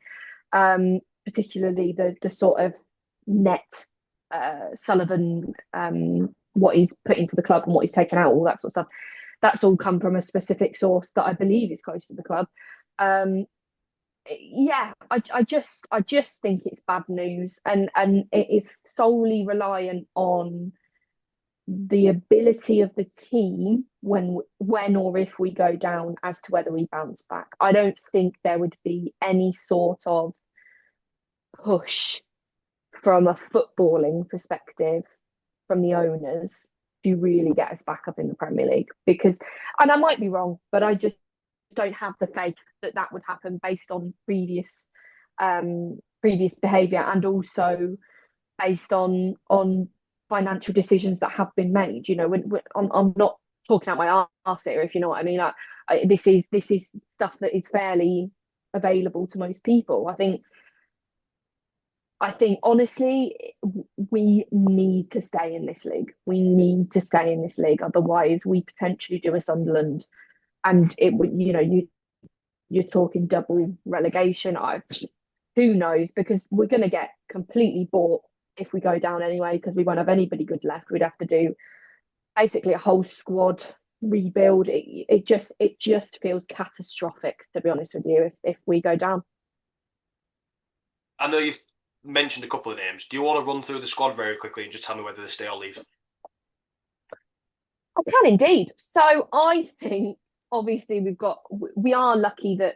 particularly the sort of net Sullivan, what he's put into the club and what he's taken out, all that sort of stuff. That's all come from a specific source that I believe is close to the club. Um, yeah, I just think it's bad news, and it is solely reliant on the ability of the team when or if we go down as to whether we bounce back. I don't think there would be any sort of push from a footballing perspective from the owners to really get us back up in the Premier League because, and I might be wrong, but I just don't have the faith that that would happen based on previous behaviour and also based on financial decisions that have been made. I'm not talking out my arse here, if you know what I mean. This is stuff that is fairly available to most people. I think honestly, we need to stay in this league. We need to stay in this league. Otherwise, we potentially do a Sunderland, and it would, you're talking double relegation. Who knows? Because we're going to get completely bought if we go down anyway. Because we won't have anybody good left. We'd have to do basically a whole squad rebuild. It just feels catastrophic, to be honest with you, if we go down. I know you've mentioned a couple of names. Do you want to run through the squad very quickly and just tell me whether they stay or leave? I can indeed. So I think obviously we are lucky that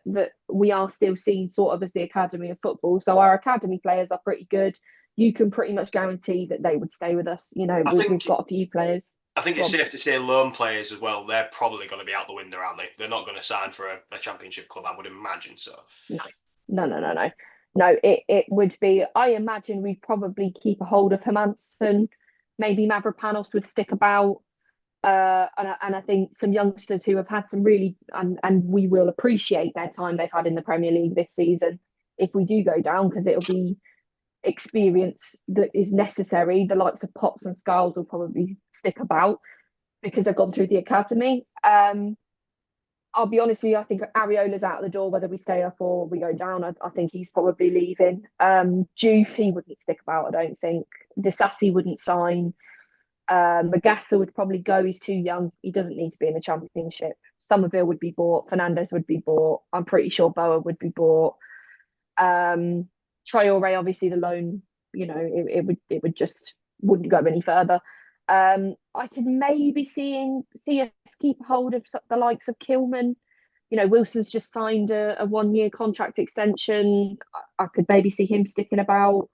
we are still seen sort of as the academy of football. So our academy players are pretty good. You can pretty much guarantee that they would stay with us. I We've think got a few players. I think it's Well, safe to say loan players as well. They're probably going to be out the window, aren't they? They're not going to sign for a championship club, I would imagine so. no, no, no, no, no. No, it would be. I imagine we'd probably keep a hold of Hermanson. Maybe Mavropanos would stick about. And I think some youngsters who have had some really and we will appreciate their time they've had in the Premier League this season if we do go down because it'll be experience that is necessary. The likes of Potts and Skulls will probably stick about because they've gone through the academy. I'll be honest with you, I think Ariola's out the door whether we stay up or we go down. I think he's probably leaving. Juice, he wouldn't stick about, I don't think. Disassi wouldn't sign. Magassa would probably go. He's too young. He doesn't need to be in the championship. Somerville would be bought. Fernandez would be bought. I'm pretty sure Boa would be bought. Um, Traore, obviously the loan, it would just wouldn't go any further. I could maybe see us keep hold of the likes of Kilman. Wilson's just signed a 1 year contract extension. I could maybe see him sticking about.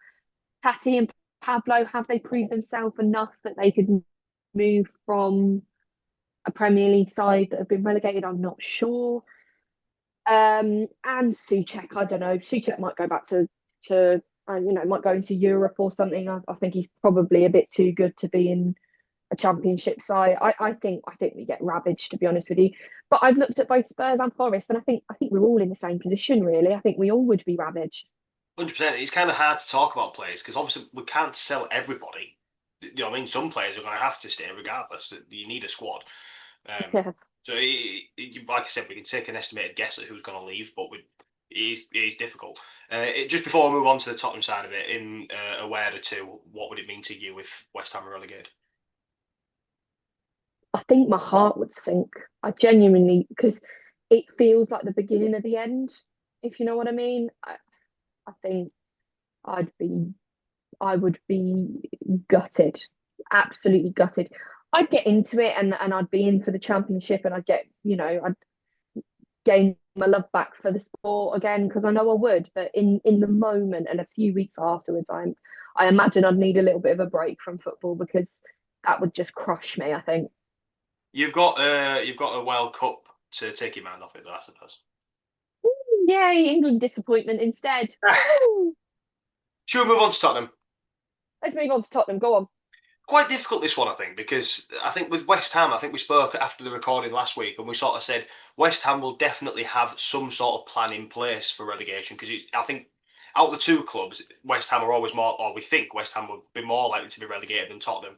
Patty and Pablo, have they proved themselves enough that they could move from a Premier League side that have been relegated? I'm not sure. And Souček, I don't know. Souček might go back to might go into Europe or something. I think he's probably a bit too good to be in a championship side. I think we get ravaged, to be honest with you. But I've looked at both Spurs and Forest, and I think we're all in the same position, really. I think we all would be ravaged. 100%. It's kind of hard to talk about players because obviously we can't sell everybody. You know what I mean? Some players are going to have to stay regardless. You need a squad. Um, Yeah. so, like I said, we can take an estimated guess at who's going to leave, but it is difficult. Just before we move on to the Tottenham side of it, in a word or two, what would it mean to you if West Ham are relegated? I think my heart would sink. I genuinely, because it feels like the beginning of the end, if you know what I mean. I think I'd be, I would be gutted, absolutely gutted. I'd get into it and I'd be in for the championship and I'd gain my love back for the sport again because I know I would. But in the moment and a few weeks afterwards, I imagine I'd need a little bit of a break from football because that would just crush me, I think. You've got a World Cup to take your mind off it, though, I suppose. Yay, England disappointment instead. Woo! Should we move on to Tottenham? Let's move on to Tottenham. Go on. Quite difficult this one, I think, because I think with West Ham, I think we spoke after the recording last week, and we sort of said West Ham will definitely have some sort of plan in place for relegation because I think out of the two clubs, West Ham are always more, or we think West Ham will be more likely to be relegated than Tottenham.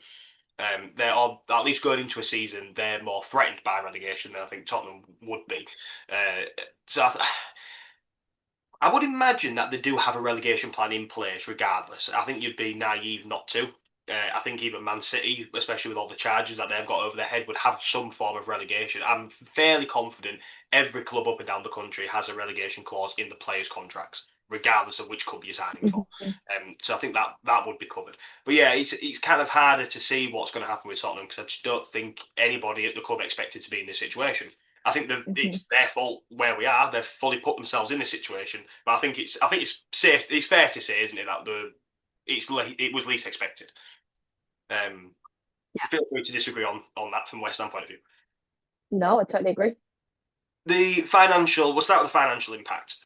They're all, at least going into a season, they're more threatened by relegation than I think Tottenham would be. Uh, so I would imagine that they do have a relegation plan in place regardless. I think you'd be naive not to. I think even Man City, especially with all the charges that they've got over their head, would have some form of relegation. I'm fairly confident every club up and down the country has a relegation clause in the players' contracts, regardless of which club you're signing for. So I think that would be covered. But yeah, it's kind of harder to see what's going to happen with Tottenham because I just don't think anybody at the club expected to be in this situation. I think that Mhm. it's their fault where we are. They've fully put themselves in this situation. But I think it's safe. It's fair to say, isn't it, that it was least expected. Um, Yeah. Feel free to disagree on that from West Ham point of view. No, I totally agree. We'll start with the financial impact.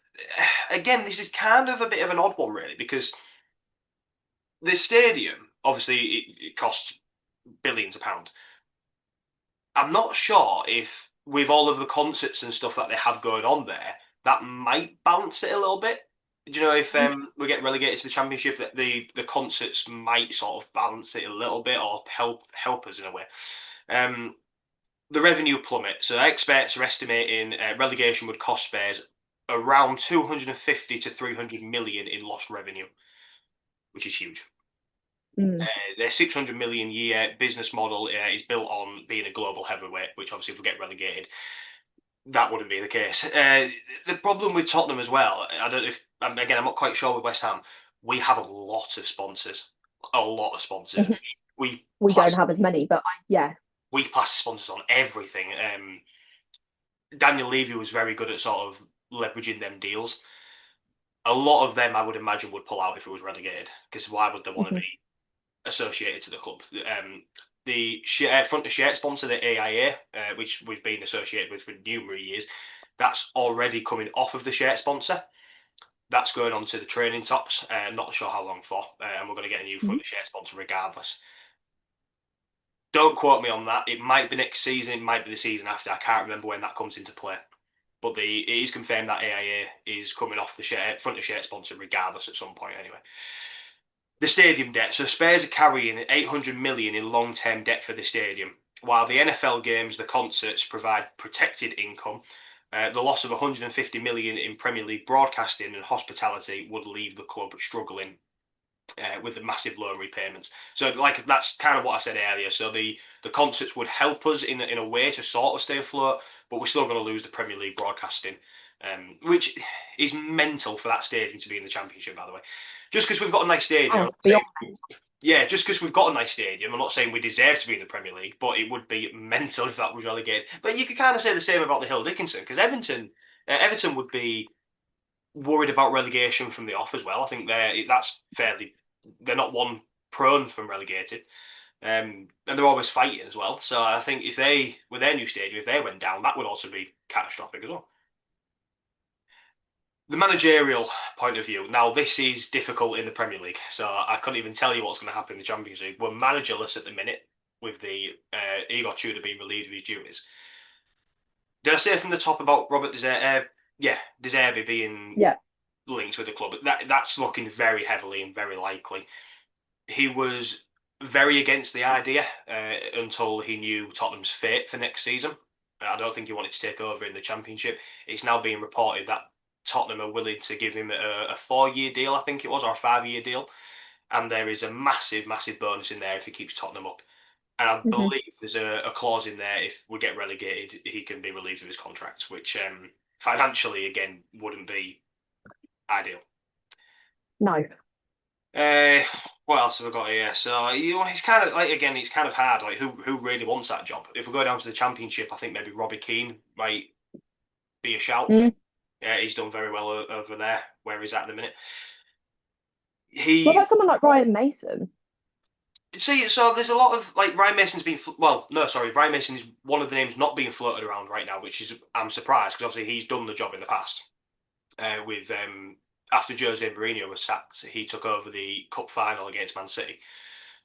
Again, this is kind of a bit of an odd one, really, because the stadium obviously it costs billions of pounds. I'm not sure if with all of the concerts and stuff that they have going on there, that might balance it a little bit. Do you know if we get relegated to the championship, that the concerts might sort of balance it a little bit or help us in a way. Um, the revenue plummet. So experts are estimating relegation would cost Spurs around 250 to 300 million in lost revenue, which is huge. Mm. Their 600 million year business model is built on being a global heavyweight, which obviously if we get relegated, that wouldn't be the case. The problem with Tottenham as well, I don't know if again I'm not quite sure with West Ham. We have a lot of sponsors. Mhm. We We don't plaster, have as many, but yeah. we plaster sponsors on everything. Daniel Levy was very good at sort of leveraging them deals. A lot of them, I would imagine, would pull out if it was relegated because why would they want to Mhm. be associated to the club? The front of shirt sponsor, the AIA, which we've been associated with for numerous years, that's already coming off of the shirt sponsor. That's going on to the training tops. I'm not sure how long for, and we're going to get a new Mhm. front of shirt sponsor regardless. Don't quote me on that. It might be next season. It might be the season after. I can't remember when that comes into play. But it is confirmed that AIA is coming off the front of shirt sponsor regardless at some point anyway. The stadium debt. So Spurs are carrying 800 million in long-term debt for the stadium, while the NFL games, the concerts provide protected income. The loss of 150 million in Premier League broadcasting and hospitality would leave the club struggling with the massive loan repayments. So, like that's kind of what I said earlier. So the concerts would help us in a way to sort of stay afloat, but we're still going to lose the Premier League broadcasting, which is mental for that stadium to be in the Championship. By the way, just because we've got a nice stadium, I'm Oh, not beyond. saying yeah, just because we've got a nice stadium, I'm not saying we deserve to be in the Premier League, but it would be mental if that was relegated. But you could kind of say the same about the Hill Dickinson because Everton would be worried about relegation from the off as well. I think they're not one prone from relegated, and they're always fighting as well. So I think if they with their new stadium, if they went down, that would also be catastrophic as well. The managerial point of view. Now this is difficult in the Premier League, so I couldn't even tell you what's going to happen in the Champions League. We're managerless at the minute with the Igor Tudor being relieved of his duties. Did I say from the top about Robert De Zerbi? Yeah, De Zerbi being Yeah. linked with the club. That's looking very heavily and very likely. He was very against the idea until he knew Tottenham's fate for next season. I don't think he wanted to take over in the Championship. It's now being reported that Tottenham are willing to give him a 4 year deal, I think it was, or a 5 year deal. And there is a massive, massive bonus in there if he keeps Tottenham up. And I Hmm. believe there's a clause in there if we get relegated, he can be relieved of his contract, which financially, again, wouldn't be ideal. No. Uh, what else have I got here? So it's kind of like again, it's kind of hard. Like who really wants that job? If we go down to the Championship, I think maybe Robbie Keane might be a shout. Mm. He's done very well over there. Where he's at the minute. What He about someone like Ryan Mason? see. So there's a lot of like Ryan Mason's been. Well, no, sorry, Ryan Mason is one of the names not being floated around right now, which is I'm surprised because obviously he's done the job in the past. With after Jose Mourinho was sacked, he took over the cup final against Man City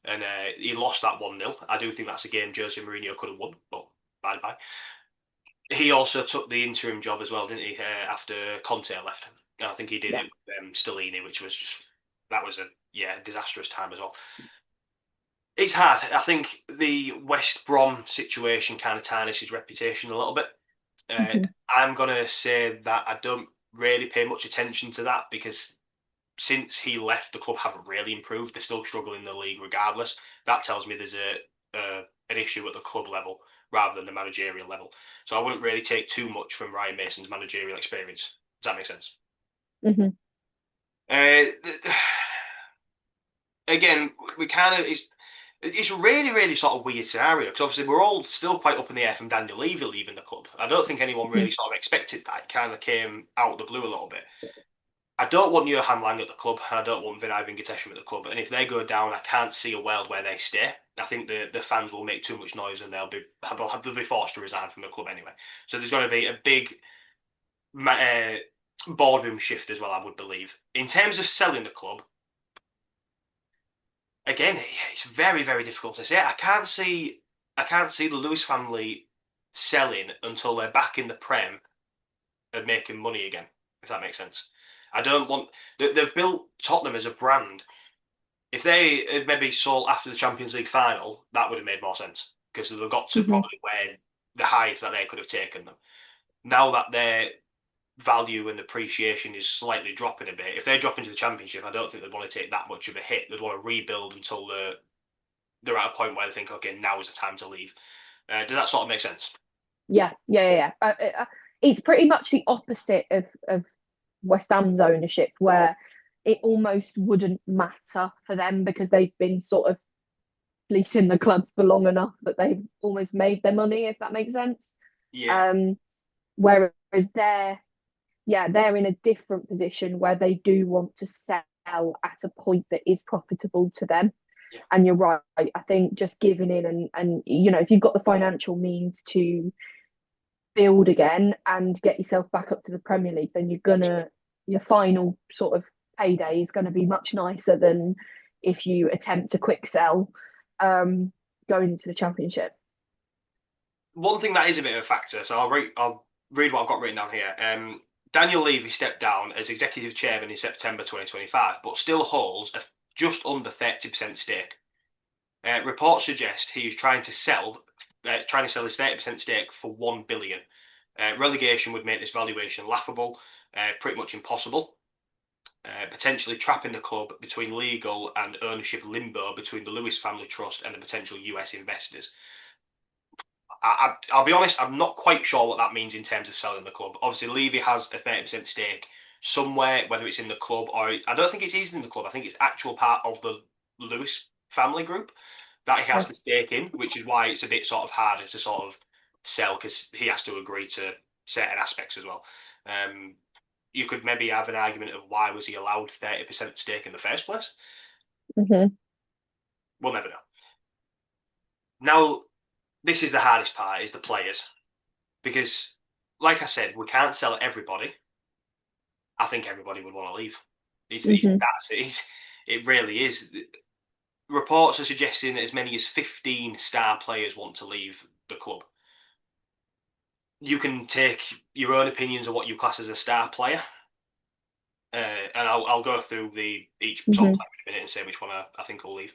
and he lost that 1-0. I do think that's a game Jose Mourinho could have won, but bye bye. He also took the interim job as well, didn't he? After Conte left, and I think he did Yeah. it with Stellini, which was just that was a disastrous time as well. It's hard. I think the West Brom situation kind of tarnished his reputation a little bit. Uh, Hmm. I'm gonna say that I don't really pay much attention to that because since he left, the club haven't really improved. They're still struggling in the league regardless. That tells me there's an issue at the club level rather than the managerial level. So I wouldn't really take too much from Ryan Mason's managerial experience. Does that make sense? Hmm. Uh, again, we kind of it's a really really sort of weird scenario because obviously we're all still quite up in the air from Daniel Levy leaving the club. I don't think anyone Hmm. really sort of expected that. It kind of came out of the blue a little bit. I don't want Johan Lang at the club, and I don't want Vinay Venkatesham at the club. And if they go down, I can't see a world where they stay. I think the fans will make too much noise, and they'll be forced to resign from the club anyway. So there's going to be a big uh, boardroom shift as well, I would believe. In terms of selling the club, again, it's very very difficult to say. I can't see the Lewis family selling until they're back in the Prem and making money again. If that makes sense. I don't want. They've built Tottenham as a brand. If they had maybe sold after the Champions League final, that would have made more sense because they've got to Hmm. probably where the heights that they could have taken them. Now that their value and appreciation is slightly dropping a bit, if they drop into the Championship, I don't think they'd want to take that much of a hit. They'd want to rebuild until they're at a point where they think, okay, now is the time to leave. Does that sort of make sense? Yeah. Yeah. Yeah. Yeah. It's pretty much the opposite of West Ham's ownership, where it almost wouldn't matter for them because they've been sort of fleecing the club for long enough that they've almost made their money, if that makes sense. Yeah, Um, Whereas they're in a different position where they do want to sell at a point that is profitable to them. yeah. And you're right. I think just giving in and if you've got the financial means to build again and get yourself back up to the Premier League, then your final sort of payday is gonna be much nicer than if you attempt to quick sell um, going into the Championship. One thing that is a bit of a factor, so I'll read what I've got written down here. Daniel Levy stepped down as executive chairman in September 2025, but still holds a just under 30% stake. Reports suggest he is trying to sell his 30% stake for 1 billion. Relegation would make this valuation laughable, pretty much impossible, potentially trapping the club between legal and ownership limbo between the Lewis Family Trust and the potential US investors. I'll be honest, I'm not quite sure what that means in terms of selling the club. Obviously, Levy has a 30% stake somewhere, whether it's in the club or I don't think it is in the club. I think it's actual part of the Lewis family group that he has Okay. the stake in, which is why it's a bit sort of harder to sort of sell because he has to agree to certain aspects as well. Um, you could maybe have an argument of why was he allowed 30% stake in the first place? Hmm. We'll never know. Now, this is the hardest part: is the players. Because, like I said, we can't sell everybody. I think everybody would want to leave. Hmm. It really is. Reports are suggesting that as many as 15 star players want to leave the club. You can take your own opinions of what you class as a star player, and I'll go through the each sort of Hmm. player in a minute and say which one I think will leave.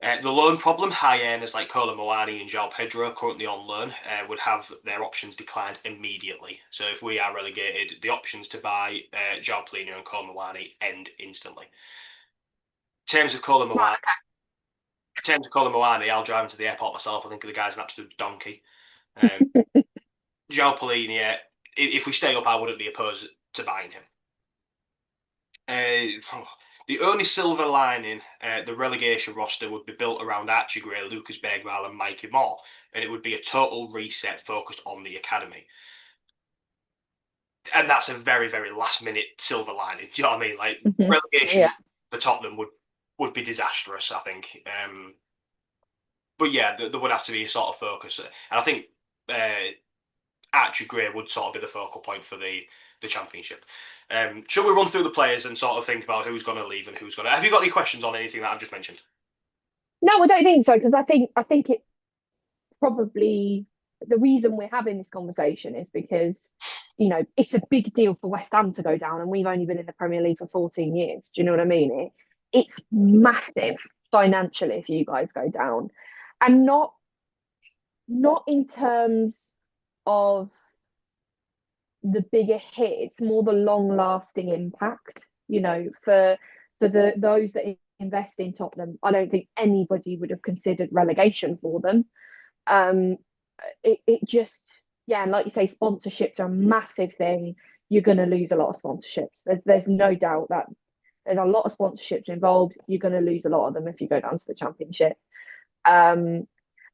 The loan problem, high earners like Kolo Moani and João Pedro, currently on loan, would have their options declined immediately. So if we are relegated, the options to buy João Plino and Kolo Moani end instantly. In terms of Kolo Moani, I'll drive him to the airport myself. I think the guy's an absolute donkey. Um, João Plino, if we stay up, I wouldn't be opposed to buying him. The only silver lining, the relegation roster would be built around Archie Gray, Lucas Bergwall, and Mikey Moore, and it would be a total reset focused on the academy. And that's a very, very last minute silver lining. Do you know what I mean? Like Hmm. Yeah. relegation for Tottenham would be disastrous, I think. But yeah, there would have to be a sort of focus, and I think uh, Archie Gray would sort of be the focal point for the championship. Should we run through the players and sort of think about who's going to leave and who's going to? Have you got any questions on anything that I've just mentioned? No, I don't think so because I think it probably the reason we're having this conversation is because it's a big deal for West Ham to go down, and we've only been in the Premier League for 14 years. Do you know what I mean? It's massive financially if you guys go down, and not in terms of the bigger hit. It's more the long lasting impact. For those that invest in Tottenham, I don't think anybody would have considered relegation for them. Um, it just, yeah, and like you say, sponsorships are a massive thing. You're going to lose a lot of sponsorships. There's no doubt that there's a lot of sponsorships involved. You're going to lose a lot of them if you go down to the championship. Um,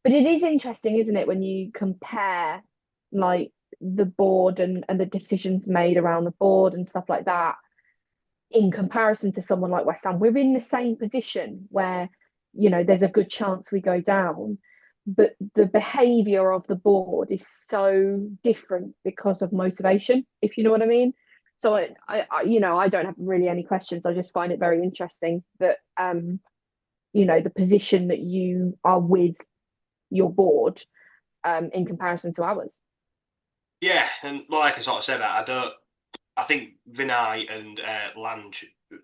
but it is interesting, isn't it, when you compare like the board and the decisions made around the board and stuff like that in comparison to someone like West Ham. We're in the same position where, there's a good chance we go down, but the behaviour of the board is so different because of motivation, if you know what I mean. So I don't have really any questions. I just find it very interesting that the position that you are with your board in comparison to ours. Yeah, and like I sort of said, I don't. I think Vinay and Land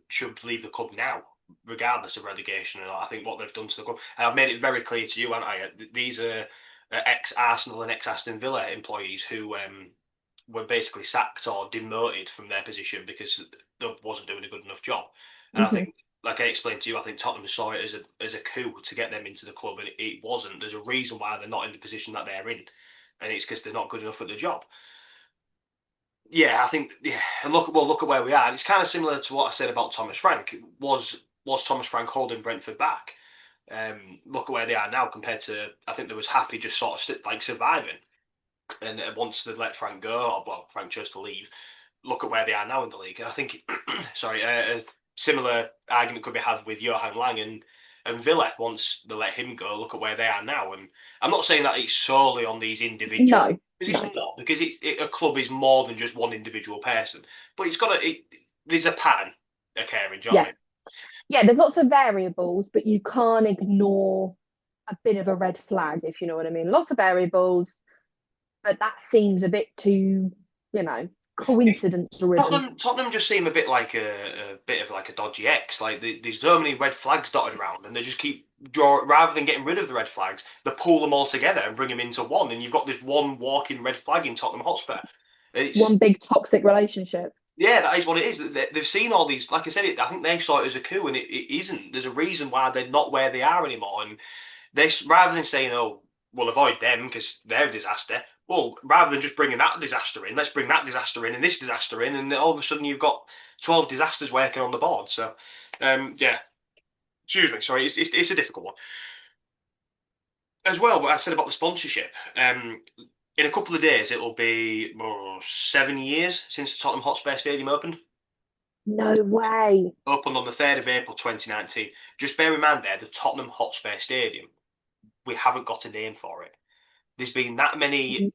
should leave the club now, regardless of relegation. And I think what they've done to the club, and I've made it very clear to you, haven't I? These are ex Arsenal and ex Aston Villa employees who were basically sacked or demoted from their position because they wasn't doing a good enough job. And I Mm-hmm. think, like I explained to you, I think Tottenham saw it as a coup to get them into the club, and it wasn't. There's a reason why they're not in the position that they're in, and it's because they're not good enough at the job. Yeah, I think yeah, and look at where we are. It's kind of similar to what I said about Thomas Frank. Was Thomas Frank holding Brentford back? Look at where they are now compared to I think they was happy just sort of like surviving. And once they let Frank go, or well, Frank chose to leave. Look at where they are now in the league. And I think, sorry, a similar argument could be had with Johan Lang and Villa. Once they let him go, look at where they are now. And I'm not saying that it's solely on these individuals. No, Because no. it's not, because a club is more than just one individual person. But it's got there's a pattern occurring. Do you know what Yeah. I mean? Yeah, there's lots of variables, but you can't ignore a bit of a red flag, if you know what I mean. Lots of variables, but that seems a bit too, It's, coincidence driven. Tottenham just seem a bit like a bit of like a dodgy X. Like there's so many red flags dotted around, and they just keep draw rather than getting rid of the red flags, they pull them all together and bring them into one, and you've got this one walking red flag in Tottenham Hotspur. One It's big toxic relationship. yeah, that is what it is. They've seen all these, like I said, I think they saw it as a coup, and it isn't. There's a reason why they're not where they are anymore, and they rather than saying, "Oh, we'll avoid them because they're a disaster," well, rather than just bringing that disaster in, let's bring that disaster in and this disaster in, and all of a sudden you've got 12 disasters working on the board. So, yeah, excuse me, sorry, it's a difficult one as well. What I said about the sponsorship, in a couple of days it'll be 7 years since the Tottenham Hotspur Stadium opened. No way. Opened on the 3rd of April 2019. Just bear in mind there, the Tottenham Hotspur Stadium, we haven't got a name for it. There's been that many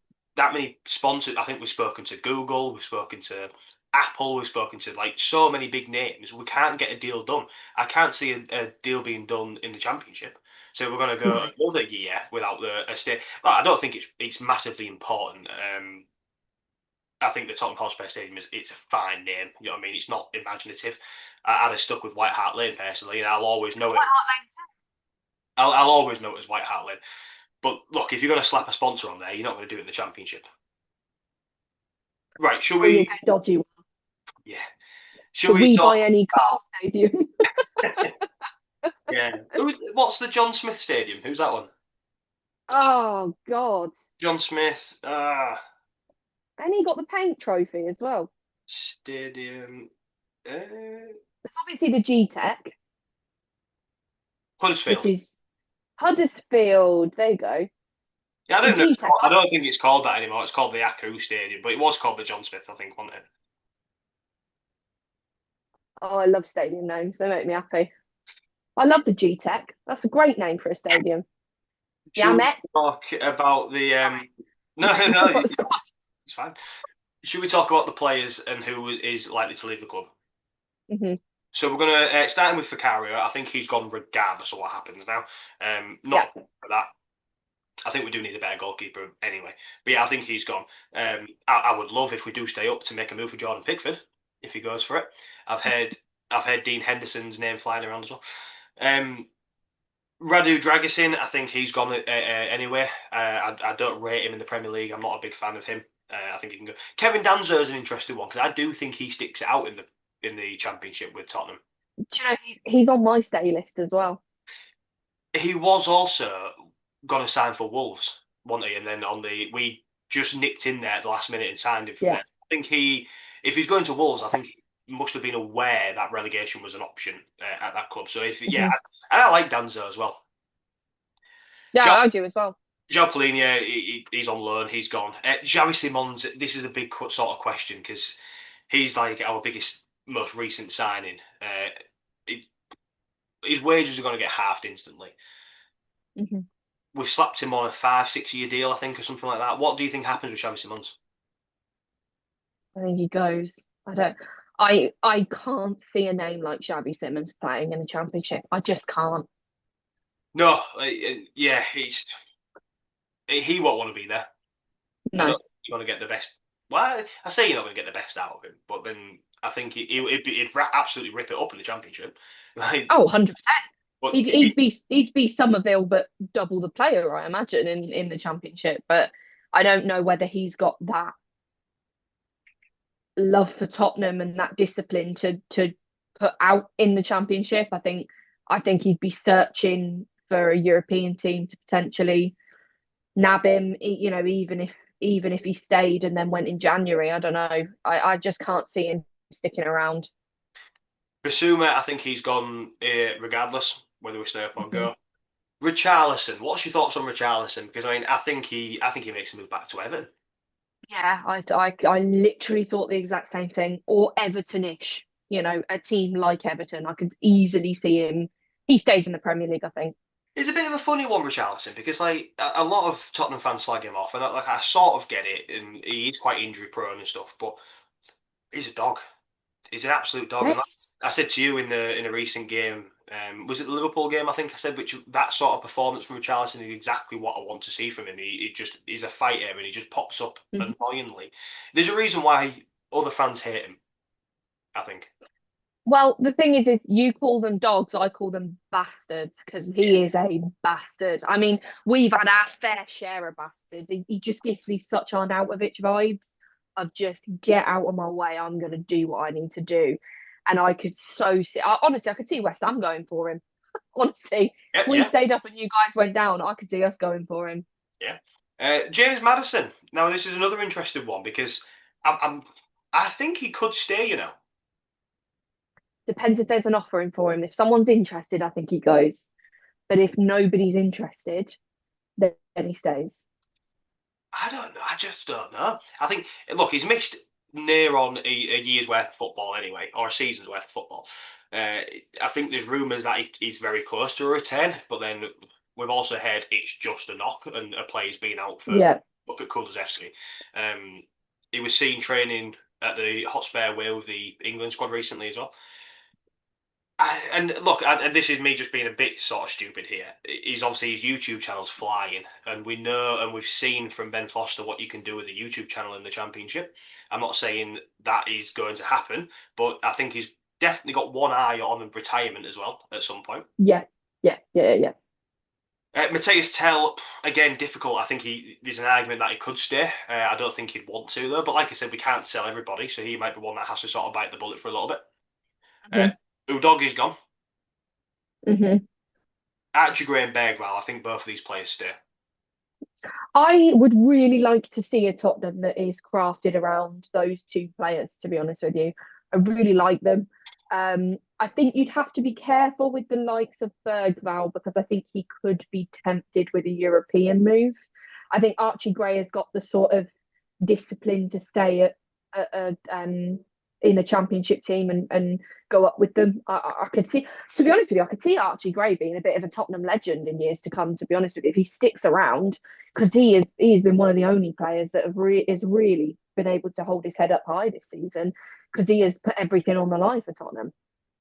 sponsors. I think we've spoken to Google, we've spoken to Apple, we've spoken to like so many big names. We can't get a deal done. I can't see a deal being done in the championship. So we're going to go No. another year without the a state. I don't think it's massively important. I think the Tottenham Hotspur Stadium it's a fine name. You know what I mean? It's not imaginative. I'd have stuck with White Hart Lane personally, and I'll always know it. I'll always know it as White Hart Lane. But look, if you're going to slap a sponsor on there, you're not going to do it in the Championship. Right? Shall Or you'll we? get dodgy. Yeah. Shall The we We talk? Buy Any Car Stadium. Yeah. What's the John Smith Stadium? Who's that one? Oh God. John Smith And he got the paint trophy as well. Stadium. Uh, It's obviously the G Tech, which Huddersfield. is Huddersfield. There you go. Yeah, I The don't know. G Tech. I don't think it's called that anymore. It's called the Aku Stadium, but it was called the John Smith, I think, wasn't it? Oh, I love stadium names. They make me happy. I love the G Tech. That's a great name for a stadium. Yeah, Shall we Met. talk about the? No, no, Talk about the squad. it's fine. Should we talk about the players and who is likely to leave the club? Hmm. So we're going to starting with Vicario. I think he's gone regardless of what happens now. Yeah. Not for that. I think we do need a better goalkeeper anyway. But yeah, I think he's gone. I would love if we do stay up to make a move for Jordan Pickford if he goes for it. I've heard I've heard Dean Henderson's name flying around as well. Um, Radu Dragusin, I think he's gone anyway. I don't rate him in the Premier League. I'm not a big fan of him. I think he can go. Kevin Danzo is an interesting one because I do think he sticks it out in the Championship with Tottenham. Do you know he's on my stay list as well? He was also going to sign for Wolves, wasn't he? And then we just nicked in there at the last minute and signed him from Yeah. there. I think if he's going to Wolves, I think he must have been aware that relegation was an option at that club. So if yeah, Hmm. and I like Danzo as well. Yeah, João I do as well. João Palhinha, he's on loan, he's gone. Xavi Simons, this is a big sort of question because he's like our biggest, most recent signing. It, his wages are going to get halved instantly. Hmm. We've slapped him on a 5, 6 year deal, I think, or something like that. What do you think happens with Xavi Simons? I think he goes. I don't. I can't see a name like Xavi Simmons playing in the championship. I just can't. No, yeah, he won't want to be there. I No. don't think you're going to get the best. Well, I say you're not going to get the best out of him, but then I think he'd absolutely rip it up in the championship. Like, Oh, 100%. but He'd be Somerville, but double the player, I imagine, in the championship. But I don't know whether he's got that love for Tottenham and that discipline to put out in the championship. I think he'd be searching for a European team to potentially nab him. Even if he stayed and then went in January. I don't know. I just can't see him sticking around. Basuma, I think he's gone regardless whether we stay up or Mhm. go. Richarlison, what's your thoughts on Richarlison? Because I mean, I think he makes a move back to Everton. Yeah, I literally thought the exact same thing. Or Evertonish, a team like Everton. I could easily see him. He stays in the Premier League, I think. It's a bit of a funny one, Richarlison, because like a lot of Tottenham fans slag him off, and I sort of get it, and he's quite injury prone and stuff, but he's a dog. He's an absolute dog. Yeah. And like I said to you in a recent game, was it the Liverpool game? I think I said, which that sort of performance from Richarlison is exactly what I want to see from him. He's a fighter, and he just pops up Mhm. annoyingly. There's a reason why other fans hate him. I think. Well, the thing is you call them dogs, I call them bastards because Yeah, he is a bastard. I mean, we've had our fair share of bastards. He just gives me such Arnautovic vibes of just get out of my way. I'm going to do what I need to do. And I could so see, honestly, I could see West Ham going for him. Honestly, if yeah, we yeah, stayed up and you guys went down, I could see us going for him. yeah. James Madison. Now this is another interesting one because I'm I think he could stay. You know, Depends if there's an offer in for him. If someone's interested, I think he goes. But if nobody's interested, then he stays. I don't know. I just don't know. I think look, he's missed near on a year's worth of football anyway, or a season's worth of football. Uh, I think there's rumours that he's very close to a return, but then we've also heard it's just a knock and a player's been out for Yeah. look at Kulusevski. He was seen training at the Hotspur away with the England squad recently as well. And look, and this is me just being a bit sort of stupid here. Is obviously his YouTube channel's flying, and we know and we've seen from Ben Foster what you can do with a YouTube channel in the Championship. I'm not saying that is going to happen, but I think he's definitely got one eye on retirement as well at some point. Yeah. Yeah. Yeah. Yeah. Mateus Tell, again, difficult. I think there's an argument that he could stay. I don't think he'd want to though. But like I said, we can't sell everybody, so he might be one that has to sort of bite the bullet for a little bit. Uh, Hmm. Udog is gone. Hmm. Archie Gray and Bergwall, I think both of these players stay. I would really like to see a Tottenham that is crafted around those two players, to be honest with you. I really like them. I think you'd have to be careful with the likes of Bergval because I think he could be tempted with a European move. I think Archie Gray has got the sort of discipline to stay at in a championship team and go up with them. I could see, to be honest with you, I could see Archie Gray being a bit of a Tottenham legend in years to come. To be honest with you, if he sticks around, because he has been one of the only players that is really been able to hold his head up high this season because he has put everything on the line for Tottenham.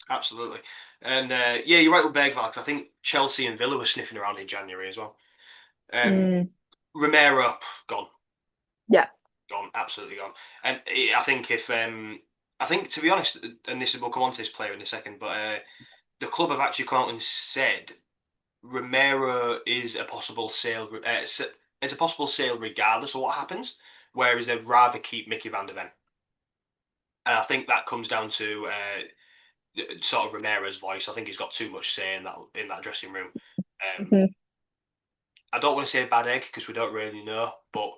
Absolutely. And yeah, you're right with Bergval, 'cause I think Chelsea and Villa were sniffing around in January as well. Um, Mm, Romero, gone. yeah. Gone. Absolutely gone. And I think I think to be honest, and this we'll come on to this player in a second, but the club have actually come out and said Romero is a possible sale. It's a possible sale regardless of what happens, whereas they'd rather keep Mickey van der Ven. And I think that comes down to sort of Romero's voice. I think he's got too much say in that dressing room. Mhm. I don't want to say a bad egg because we don't really know, but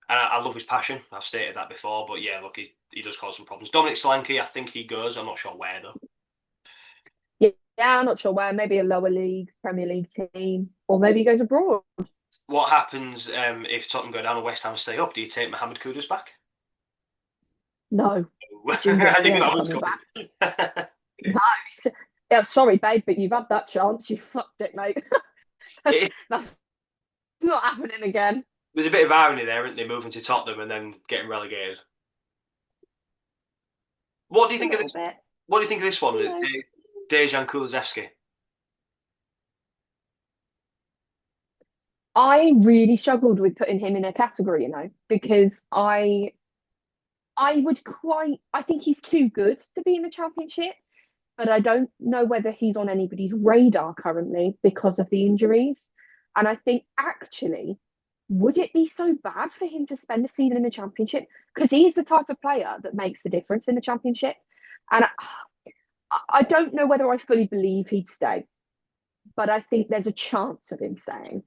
I love his passion. I've stated that before, but yeah, look, he does cause some problems. Dominic Solanke, I think he goes. I'm not sure where though. Yeah, yeah, I'm not sure where. Maybe a lower league, Premier League team, or maybe he goes abroad. What happens if Tottenham go down and West Ham stay up? Do you take Mohamed Kudus back? No, I genius. He knew ain't that was coming coming. back. No. Yeah, sorry, babe, but you've had that chance. You fucked it, mate. It, That's not happening again. there's a bit of irony there, isn't there, moving to Tottenham and then getting relegated. What do you A think of little this? bit. What do you think of this one, You know, Dejan Kulusevski? I really struggled with putting him in a category, because I think he's too good to be in the championship, but I don't know whether he's on anybody's radar currently because of the injuries. And I think actually, would it be so bad for him to spend a season in the championship? Because he is the type of player that makes the difference in the championship. And I don't know whether I fully believe he'd stay, but I think there's a chance of him staying.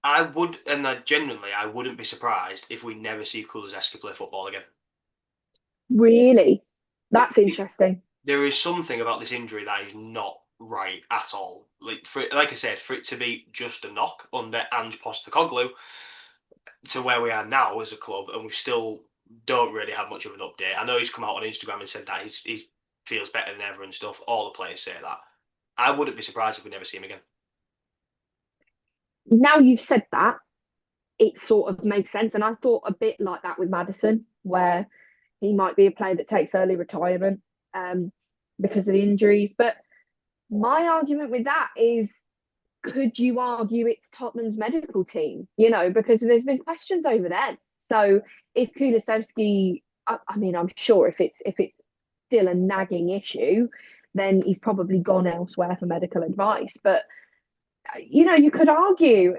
I would, and genuinely, I wouldn't be surprised if we never see Kulusevski play football again. Really? It, That's interesting. there is something about this injury that is not right at all. Like I said, for it to be just a knock under Ange Postecoglou to where we are now as a club, and we still don't really have much of an update. I know he's come out on Instagram and said that he feels better than ever and stuff. All the players say that. I wouldn't be surprised if we never see him again. Now you've said that, it sort of makes sense. And I thought a bit like that with Madison, where he might be a player that takes early retirement um, because of the injuries. But my argument with that is, could you argue it's Tottenham's medical team? Because there's been questions over them. So if Kulusevski, I mean, I'm sure if it's still a nagging issue, then he's probably gone elsewhere for medical advice. But you could argue,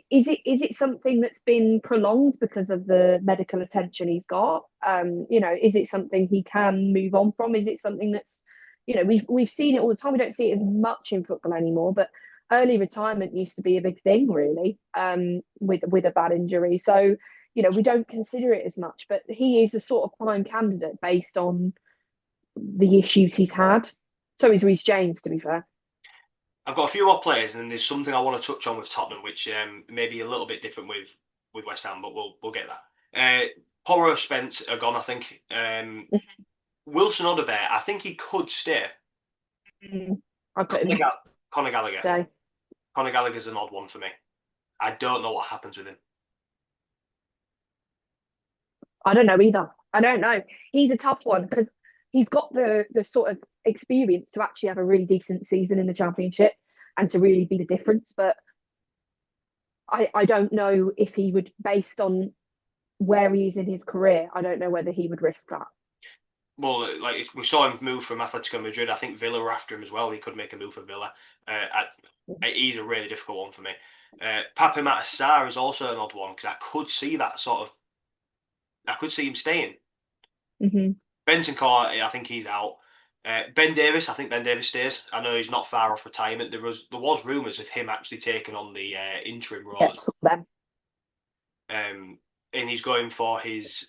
is it something that's been prolonged because of the medical attention he's got? Is it something he can move on from? Is it something that's, we've seen it all the time. We don't see it as much in football anymore, but early retirement used to be a big thing, really, with a bad injury. So, we don't consider it as much, but he is a sort of prime candidate based on the issues he's had. So is Reece James, to be fair. I've got a few more players, and then there's something I want to touch on with Tottenham, which may be a little bit different with West Ham, but we'll get that. Porro, Spence are gone, I think. Wilson Odobert, I think he could stay. I put him Conor, in. Gall- Conor Gallagher. So Conor Gallagher's an odd one for me. I don't know what happens with him. I don't know either. I don't know. He's a tough one because he's got the sort of experience to actually have a really decent season in the championship and to really be the difference. But I don't know if he would, based on where he is in his career, I don't know whether he would risk that. Well, like we saw him move from Atletico Madrid. I think Villa were after him as well. He could make a move for Villa. He's a really difficult one for me. Pape Matar is also an odd one because I could see him staying. Mm-hmm. Benton Court, I think he's out. Ben Davis, I think Ben Davis stays. I know he's not far off retirement. There was rumours of him actually taking on the interim role, Yep, so them. and he's going for his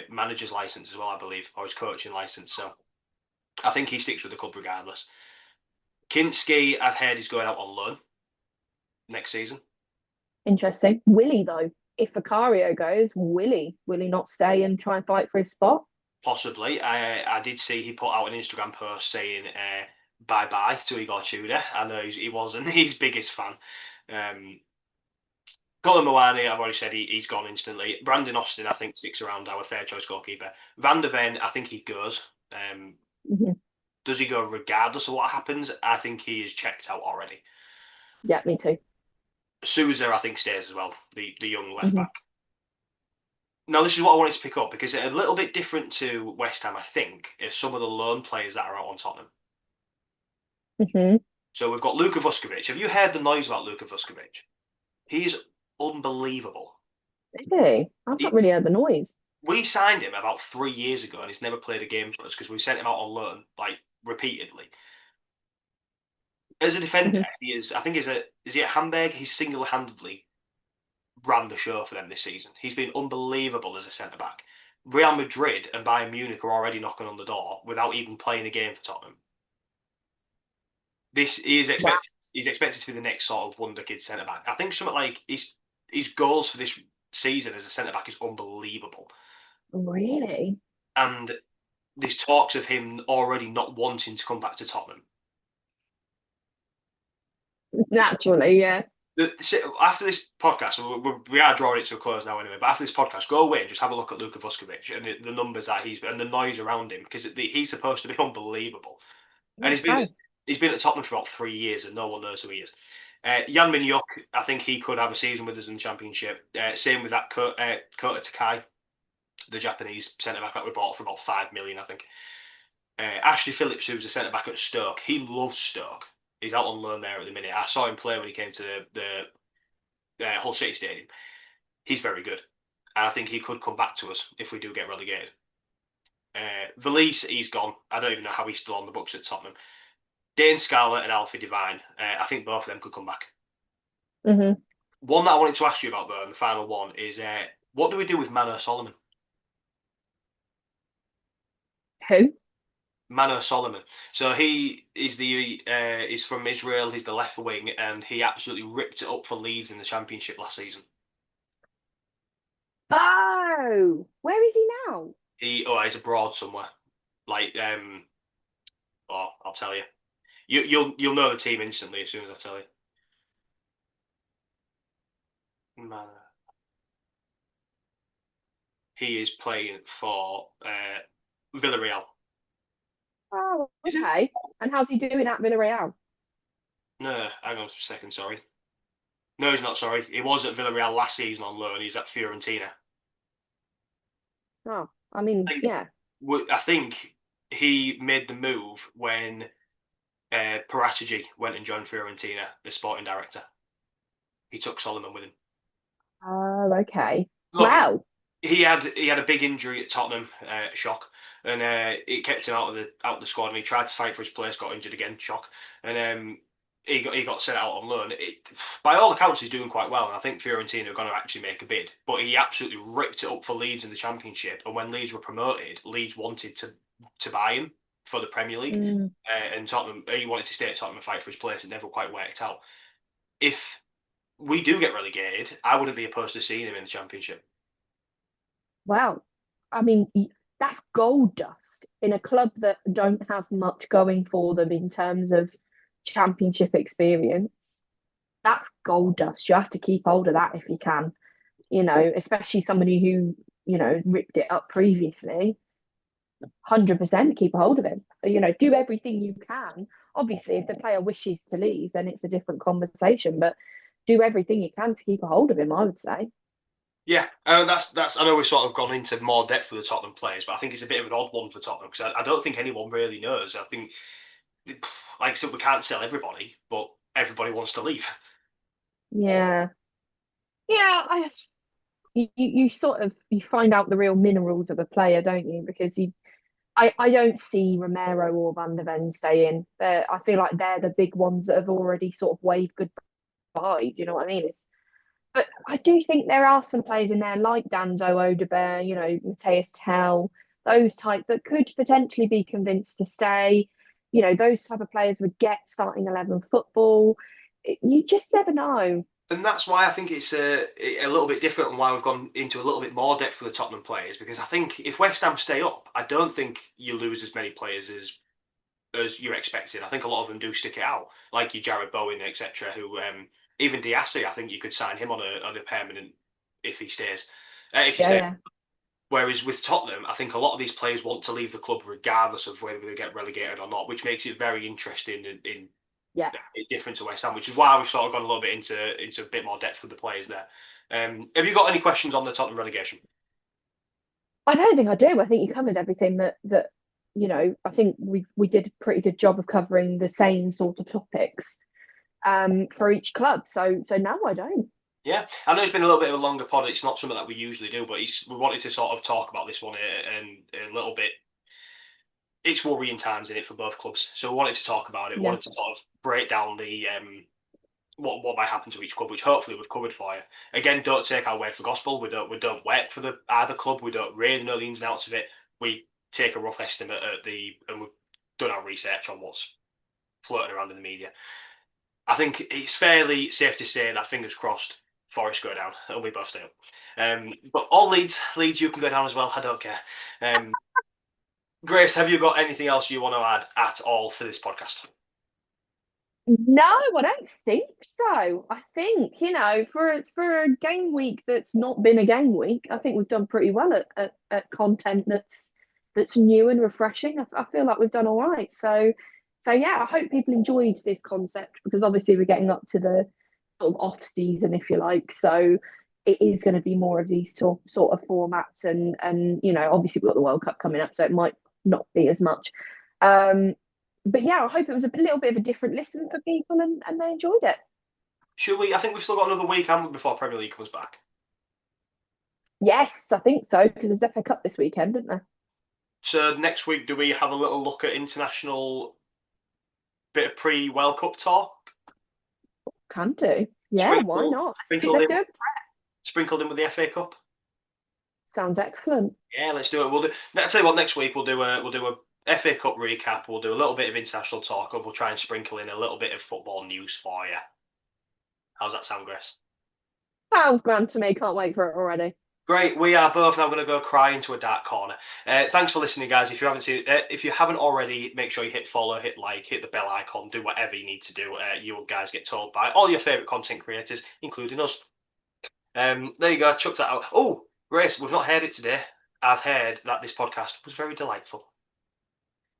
manager's license as well, I believe, or his coaching license. So I think he sticks with the club regardless. Kinski, I've heard he's going out on loan next season. Interesting. Willie though, if Vicario goes, will he not stay and try and fight for his spot? Possibly. I did see he put out an Instagram post saying bye bye to Igor Tudor. I know he wasn't his biggest fan. Um, Colin Moani, I've already said he's gone instantly. Brandon Austin, I think, sticks around, our third choice goalkeeper. Van der Ven, I think he goes. Mm-hmm. Does he go regardless of what happens? I think he is checked out already. Yeah, me too. Souza, I think, stays as well, the young left Mm-hmm. back. Now, this is what I wanted to pick up because it's a little bit different to West Ham, I think, is some of the loan players that are out on Tottenham. Mm-hmm. So we've got Luka Vuskovic. Have you heard the noise about Luka Vuskovic? He's unbelievable. Really? I've not He, really heard the noise. we signed him about 3 years ago, and he's never played a game for us because we sent him out on loan like repeatedly. As a defender, Mm-hmm. he is. I think is he at Hamburg? He's single-handedly ran the show for them this season. He's been unbelievable as a centre back. Real Madrid and Bayern Munich are already knocking on the door without even playing a game for Tottenham. This is Wow, expected. He's expected to be the next sort of wonder kid centre back. I think something like his goals for this season as a centre back is unbelievable. really? And there's talks of him already not wanting to come back to Tottenham. Naturally, yeah. After this podcast, we are drawing it to a close now anyway. But after this podcast, go away and just have a look at Luka Vuskovic and the numbers that he's and the noise around him because he's supposed to be unbelievable. And Okay. he's been at Tottenham for about 3 years and no one knows who he is. Jan Min-hyuk, I think he could have a season with us in the Championship. Same with that Kota Takai, the Japanese centre back that we bought for about 5 million, I think. Ashley Phillips, who's a centre back at Stoke, he loves Stoke. He's out on loan there at the minute. I saw him play when he came to the Hull City Stadium. He's very good, and I think he could come back to us if we do get relegated. Valise, he's gone. I don't even know how he's still on the books at Tottenham. Dane Scarlett and Alfie Devine, I think both of them could come back. Mm-hmm. One that I wanted to ask you about though, and the final one is, what do we do with Mano Solomon? Who? Mano Solomon. So he is is from Israel. He's the left wing, and he absolutely ripped it up for Leeds in the Championship last season. Oh, where is he now? He's abroad somewhere. Like oh, I'll tell you. You'll know the team instantly as soon as I tell you. Man, he is playing for Villarreal. Oh, Is it? okay. And how's he doing at Villarreal? No, hang on a second. Sorry. No, he's not. Sorry, he was at Villarreal last season on loan. He's at Fiorentina. Oh, I mean, I think. yeah. I think. he made the move when Paratici went and joined Fiorentina, the sporting director. He took Solomon with him. Oh, okay. Look, Wow. he had a big injury at Tottenham, shock, and it kept him out of the squad. And he tried to fight for his place, got injured again, shock, and he got sent out on loan. By all accounts, he's doing quite well, and I think Fiorentina are going to actually make a bid. But he absolutely ripped it up for Leeds in the Championship, and when Leeds were promoted, Leeds wanted to buy him for the Premier League, Mm, and Tottenham he wanted to stay at Tottenham and fight for his place. It never quite worked out. If we do get relegated, I wouldn't be opposed to seeing him in the Championship. wow. I mean, that's gold dust in a club that don't have much going for them in terms of championship experience. That's gold dust. You have to keep hold of that if you can, especially somebody who, ripped it up previously. 100% keep a hold of him. Do everything you can. Obviously, if the player wishes to leave, then it's a different conversation, but do everything you can to keep a hold of him, I would say. Yeah, that's. I know we've sort of gone into more depth with the Tottenham players, but I think it's a bit of an odd one for Tottenham because I don't think anyone really knows. I think, like I said, we can't sell everybody, but everybody wants to leave. Yeah. Yeah, you sort of you find out the real minerals of a player, don't you? Because I don't see Romero or Van der Ven staying. I feel like they're the big ones that have already sort of waved goodbye. Do you know what I mean? But I do think there are some players in there like Danzo Odobert, Mateus Tell, those type that could potentially be convinced to stay. Those type of players would get starting 11 football. You just never know. And that's why I think it's a little bit different and why we've gone into a little bit more depth for the Tottenham players because I think if West Ham stay up, I don't think you lose as many players as you're expecting. I think a lot of them do stick it out, like your Jared Bowen, etc. Who even Diassi, I think you could sign him on a permanent if he stays, if he Yeah, stays. yeah, Whereas with Tottenham, I think a lot of these players want to leave the club regardless of whether they get relegated or not, which makes it very interesting yeah. in different to West Ham, which is why we've sort of gone a little bit into a bit more depth with the players there. Have you got any questions on the Tottenham relegation? I don't think I do. I think you covered everything that I think we did a pretty good job of covering the same sort of topics for each club. So no, I don't. Yeah, I know it's been a little bit of a longer pod. It's not something that we usually do, but we wanted to sort of talk about this one and a little bit. It's worrying times in it for both clubs, so we wanted to talk about it. We Yeah, wanted to sort of break down the what might happen to each club, which hopefully we've covered for you. Again, don't take our word for gospel. We don't work for the either club. We don't really know the ins and outs of it. We take a rough estimate and we've done our research on what's floating around in the media. I think it's fairly safe to say that fingers crossed, Forest go down and we both stay up. But all Leeds, you can go down as well. I don't care. Um, Grace, have you got anything else you want to add at all for this podcast? no, I don't think so. I think, for a game week that's not been a game week, I think we've done pretty well at content that's new and refreshing. I feel like we've done all right. So yeah, I hope people enjoyed this concept because obviously we're getting up to the sort of off season, if you like. So it is going to be more of these sort of formats, and obviously we've got the World Cup coming up, so it might not be as much. Um, but yeah, I hope it was a little bit of a different listen for people and they enjoyed it. Should we? I think we've still got another week, haven't we, before Premier League comes back. Yes, I think so because there's FA Cup this weekend, isn't there? So next week, do we have a little look at international bit of pre-World Cup talk? Can do. Yeah, why Sprinkled, not? sprinkled Let's in, do it. sprinkled in with the FA Cup. Sounds excellent. Yeah, let's do it. We'll do. I'll tell you what. Next week we'll do a FA Cup recap. We'll do a little bit of international talk, and we'll try and sprinkle in a little bit of football news for you. How's that sound, Grace? Sounds grand to me. Can't wait for it already. Great. We are both now going to go cry into a dark corner. Thanks for listening, guys. If you haven't already, make sure you hit follow, hit like, hit the bell icon, do whatever you need to do. You guys get told by all your favourite content creators, including us. There you go. Chuck that out. Oh, Grace, we've not heard it today. I've heard that this podcast was very delightful.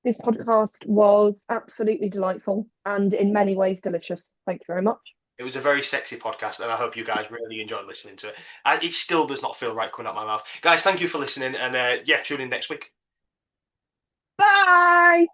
This podcast was absolutely delightful and in many ways delicious. Thank you very much. It was a very sexy podcast, and I hope you guys really enjoyed listening to it. It still does not feel right coming out my mouth. Guys, thank you for listening, and yeah, tune in next week. Bye.